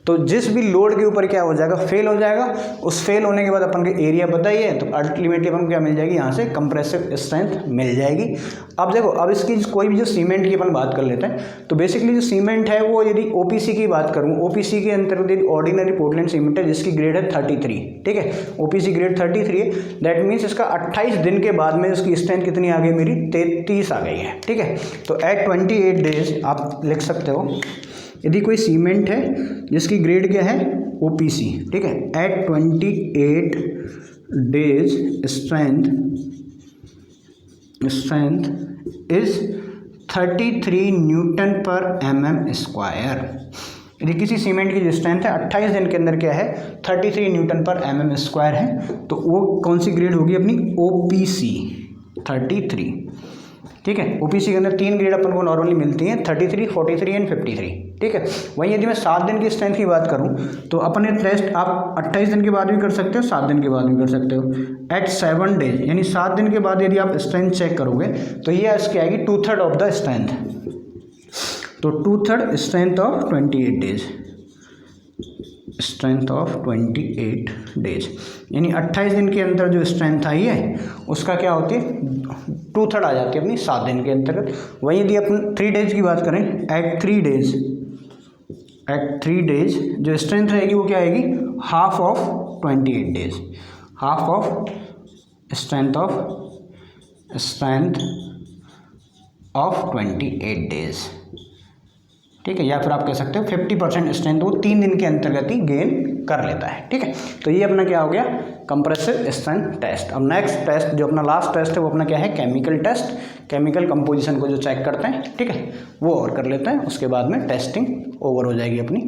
Speaker 1: तो जिस भी लोड के ऊपर क्या हो जाएगा, फेल हो जाएगा। उस फेल होने के बाद अपन के एरिया बताइए, तो अल्टीमेटली अपन को क्या मिल जाएगी, यहाँ से कंप्रेसिव स्ट्रेंथ मिल जाएगी। अब देखो, अब इसकी कोई भी जो सीमेंट की अपन बात कर लेते हैं, तो बेसिकली जो सीमेंट है वो यदि OPC की बात करूँ, OPC के अंतर्गत ऑर्डिनरी पोर्टलैंड सीमेंट है जिसकी ग्रेड है 33। ठीक है, OPC ग्रेड 33 है। दैट मीन्स इसका 28 दिन के बाद में उसकी स्ट्रेंथ कितनी आ गई, मेरी 33 आ गई है। ठीक है, तो एट 28 days आप लिख सकते हो, यदि कोई सीमेंट है जिसकी ग्रेड क्या है, OPC। ठीक है, at 28 days strength is 33 newton पर mm स्क्वायर। यदि किसी सीमेंट की जो स्ट्रेंथ है 28 दिन के अंदर क्या है, 33 न्यूटन पर mm स्क्वायर है, तो वो कौन सी ग्रेड होगी अपनी, OPC 33। ठीक है। ओपीसी के अंदर 3 ग्रेड अपन को नॉर्मली मिलती हैं, 33, 43 एंड 53, ठीक है। वहीं यदि मैं 7 दिन की स्ट्रेंथ की बात करूं तो अपने टेस्ट आप 28 दिन के बाद भी कर सकते हो, 7 दिन के बाद भी कर सकते हो। एट 7 डेज यानी 7 दिन के बाद यदि आप स्ट्रेंथ चेक करोगे तो ये इसकी आएगी 2/3 ऑफ द स्ट्रेंथ, तो 2/3 strength of 28 days, strength of 28 days यानी 28 दिन के अंदर जो स्ट्रेंथ आई है उसका क्या होती है 2/3 आ जाती है अपनी 7 दिन के अंतर्गत। वहीं यदि अपन 3 डेज की बात करें, एट 3 डेज जो स्ट्रेंथ रहेगी वो क्या आएगी, half of 28 days, half of strength of 28 days, ठीक है। या फिर आप कह सकते हो 50% स्ट्रेंथ वो 3 दिन के अंतर्गत ही गेन कर लेता है, ठीक है। तो ये अपना क्या हो गया, कंप्रेसिव स्ट्रेंथ टेस्ट। अब नेक्स्ट टेस्ट जो अपना लास्ट टेस्ट है वो अपना क्या है, केमिकल टेस्ट, केमिकल कंपोजिशन को जो चेक करते हैं, ठीक है, वो और कर लेते हैं। उसके बाद में टेस्टिंग ओवर हो जाएगी अपनी,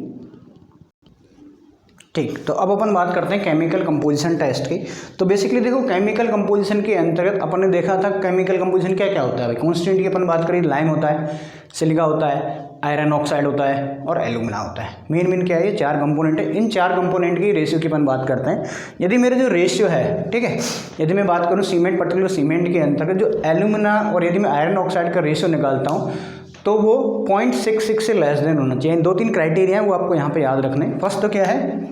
Speaker 1: ठीक। तो अब अपन बात करते हैं केमिकल कंपोजिशन टेस्ट की। तो बेसिकली देखो केमिकल कंपोजिशन के अंतर्गत अपन ने देखा था केमिकल कंपोजिशन क्या क्या होता है भाई। कॉन्स्टेंट की अपन बात करें, लाइम होता है, सिलिका होता है, आयरन ऑक्साइड होता है और एल्यूमिना होता है। मेन क्या है, ये 4 कंपोनेंट है। इन 4 कंपोनेंट की रेशियो की अपन बात करते हैं। यदि मेरे जो रेशियो है, ठीक है, यदि मैं बात करूँ सीमेंट, पर्टिकुलर सीमेंट के अंतर्गत जो एल्यूमिना और यदि मैं आयरन ऑक्साइड का रेशियो निकालता हूँ तो वो 0.66 से लेस देन होना चाहिए। 2-3 क्राइटेरिया हैं वो आपको यहाँ पे याद रखने हैं। फर्स्ट तो क्या है,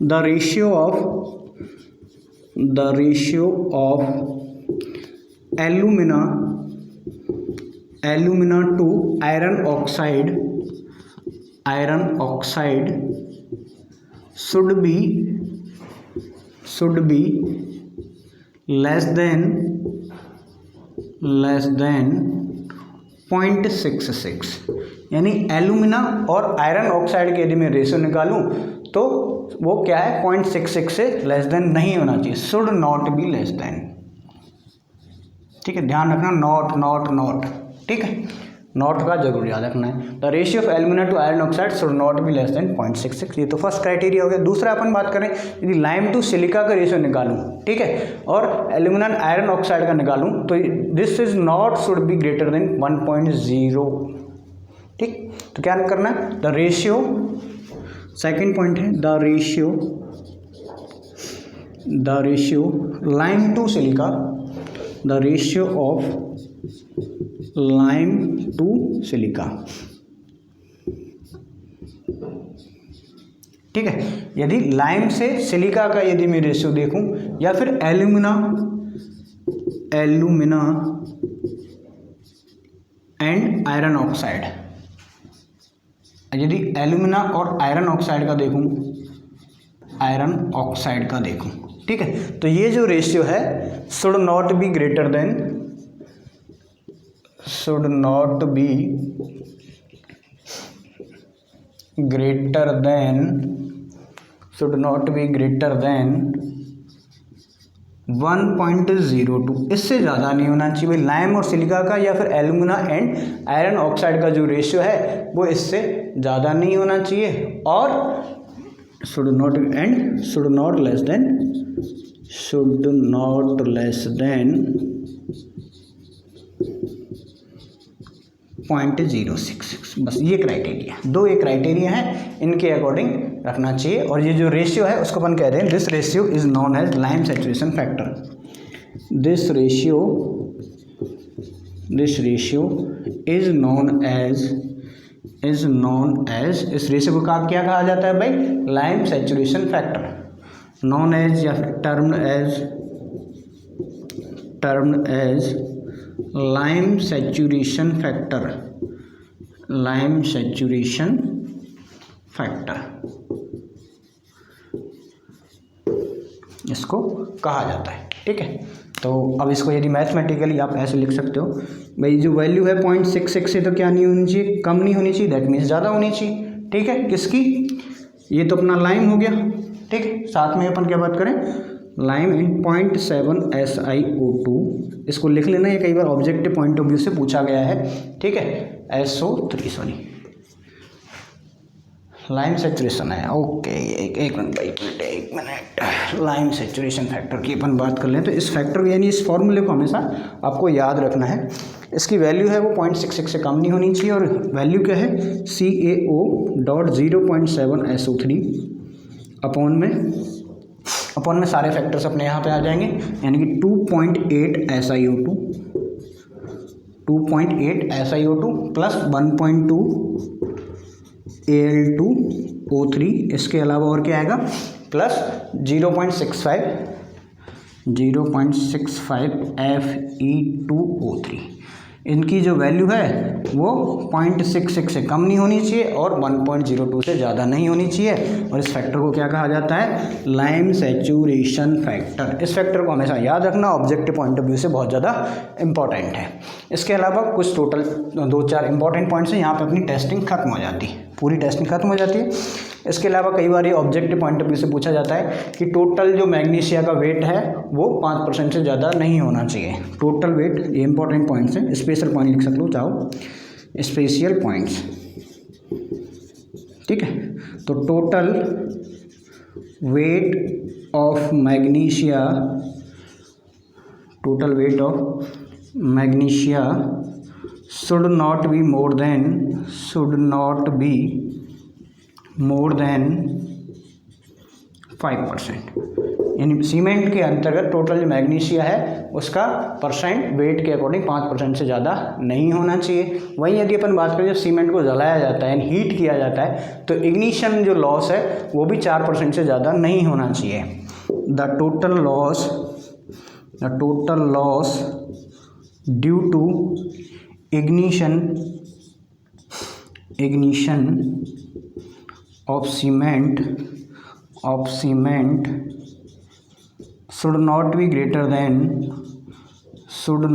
Speaker 1: the ratio of alumina to iron oxide should be less than 0.66, यानी एल्यूमिना और आयरन ऑक्साइड के यदि मैं रेशियो निकालूं तो वो क्या है 0.66 से लेस देन नहीं होना चाहिए, should not be less then, ठीक है। ध्यान रखना, नॉट, ठीक है, नॉट का जरूर याद रखना है। The ratio of alumina to iron oxide should not be less than 0.66, ये तो फर्स्ट क्राइटेरिया हो गया। दूसरा अपन बात करें यदि लाइम टू सिलिका का रेशियो निकालूं, ठीक है, और एल्यूमिना आयरन ऑक्साइड का निकालूं तो this is not should be greater than 1.0, ठीक। तो क्या करना है, द रेशियो, सेकेंड पॉइंट है the ratio lime to silica, the ratio of lime to silica, ठीक है। यदि लाइम से सिलिका का यदि मैं रेशियो देखूं या फिर एल्यूमिना एंड आयरन ऑक्साइड, यदि एल्यूमिना और आयरन ऑक्साइड का देखूं, ठीक है, तो ये जो रेशियो है should not B greater then 1.02, इससे ज़्यादा नहीं होना चाहिए भाई। लाइम और सिलिका का या फिर एल्यूमिना एंड आयरन ऑक्साइड का जो रेशियो है वो इससे ज़्यादा नहीं होना चाहिए, और शुड नॉट लेस देन 0.066, बस ये क्राइटेरिया, ये क्राइटेरिया हैं, इनके अकॉर्डिंग रखना चाहिए। और ये जो रेशियो है उसको अपन कहते हैं this ratio is known as lime saturation factor, this ratio is known as इस रेशियो को क्या कहा जाता है भाई, lime saturation factor, known as या फिर termed as lime saturation factor, इसको कहा जाता है, ठीक है। तो अब इसको यदि मैथमेटिकली आप ऐसे लिख सकते हो भाई, जो वैल्यू है 0.66 से तो क्या नहीं होनी चाहिए, कम नहीं होनी चाहिए, दैट मीन्स ज़्यादा होनी चाहिए, ठीक है। किसकी, ये तो अपना लाइम हो गया, ठीक है। साथ में अपन क्या बात करें, लाइम इन 0.7 SiO2, इसको लिख लेना, ये कई बार ऑब्जेक्टिव पॉइंट ऑफ व्यू से पूछा गया है, ठीक है। SO3 लाइम सेचुरेशन है, ओके। एक मिनट लाइम सेचुरेशन फैक्टर की अपन बात कर लें तो इस फैक्टर यानी इस फॉर्मूले को हमेशा आपको याद रखना है। इसकी वैल्यू है वो 0.66 से कम नहीं होनी चाहिए और वैल्यू क्या है CaO.0.7 SO3 अपॉन में सारे फैक्टर्स अपने यहाँ पे आ जाएंगे, यानी कि 2.8 SiO2 प्लस 1.2 Al2O3, इसके अलावा और क्या आएगा प्लस 0.65 Fe2O3। इनकी जो वैल्यू है वो 0.66 से कम नहीं होनी चाहिए और 1.02 से ज़्यादा नहीं होनी चाहिए। और इस फैक्टर को क्या कहा जाता है, लाइम सेचुरेशन फैक्टर। इस फैक्टर को हमेशा याद रखना, ऑब्जेक्टिव पॉइंट ऑफ व्यू से बहुत ज़्यादा इंपॉर्टेंट है। इसके अलावा कुछ टोटल 2-4 इंपॉर्टेंट पॉइंट्स हैं, यहाँ पे अपनी टेस्टिंग खत्म हो जाती है, पूरी टेस्टिंग खत्म हो जाती है। इसके अलावा कई बार ये ऑब्जेक्टिव पॉइंट ऑफ व्यू से पूछा जाता है कि टोटल जो मैग्नीशिया का वेट है वो 5% से ज़्यादा नहीं होना चाहिए। टोटल वेट, ये इंपॉर्टेंट पॉइंट्स हैं, स्पेशल पॉइंट लिख सकते हो चाहो, स्पेशल पॉइंट्स, ठीक है। तो total weight of magnesia should not be more than 5%। यानी सीमेंट के अंतर्गत टोटल जो मैग्नीशिया है उसका परसेंट वेट के अकॉर्डिंग 5% से ज़्यादा नहीं होना चाहिए। वहीं यदि अपन बात करें जब सीमेंट को जलाया जाता है, हीट किया जाता है, तो इग्निशन जो लॉस है वो भी 4% से ज़्यादा नहीं होना चाहिए। The total loss due to ignition of cement should not be greater than 4%, should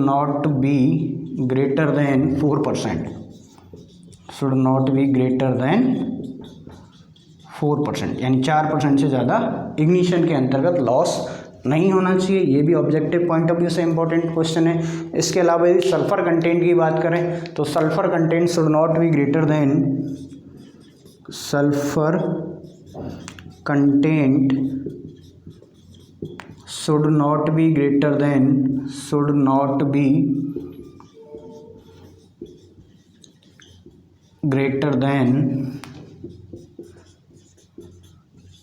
Speaker 1: not be greater than 4%, यानी 4% से ज़्यादा इग्निशन के अंतर्गत लॉस नहीं होना चाहिए। ये भी ऑब्जेक्टिव पॉइंट ऑफ व्यू से इंपॉर्टेंट क्वेश्चन है। इसके अलावा यदि सल्फर कंटेंट की बात करें तो sulphur content should not B greater then, sulphur content should not B greater then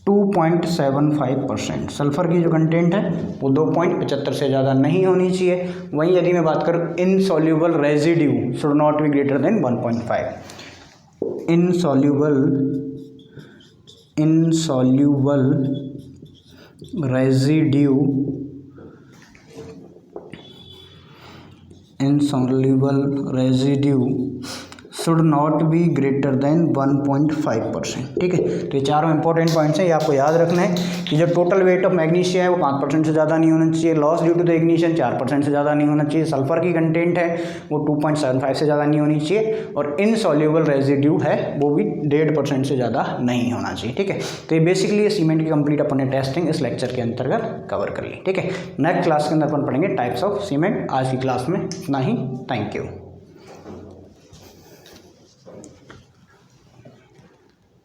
Speaker 1: 2.75%। Sulphur की जो कंटेंट है वो 2.75 से ज़्यादा नहीं होनी चाहिए। वहीं यदि मैं बात करूँ insoluble residue should not B greater then 1.5। Insoluble residue should not B greater then 1.5%, ठीक है। तो ये चारों इंपॉर्टेंट पॉइंट्स हैं, ये आपको याद रखना है कि जो टोटल वेट ऑफ मैग्नीशिया है वो 5% से ज़्यादा नहीं होना चाहिए, loss due to the ignition 4% से ज़्यादा नहीं होना चाहिए, सल्फर की कंटेंट है वो 2.75 से ज़्यादा नहीं होनी चाहिए और इनसॉल्यूबल रेजिड्यू है वो भी 1.5% से ज़्यादा नहीं होना चाहिए, ठीक है। तो ये बेसिकली ये सीमेंट की कंप्लीट अपन ने टेस्टिंग इस लेक्चर के अंतर्गत कवर कर ली, ठीक है। नेक्स्ट क्लास के अंदर अपन पढ़ेंगे टाइप्स ऑफ सीमेंट। आज की क्लास में इतना ही, थैंक यू।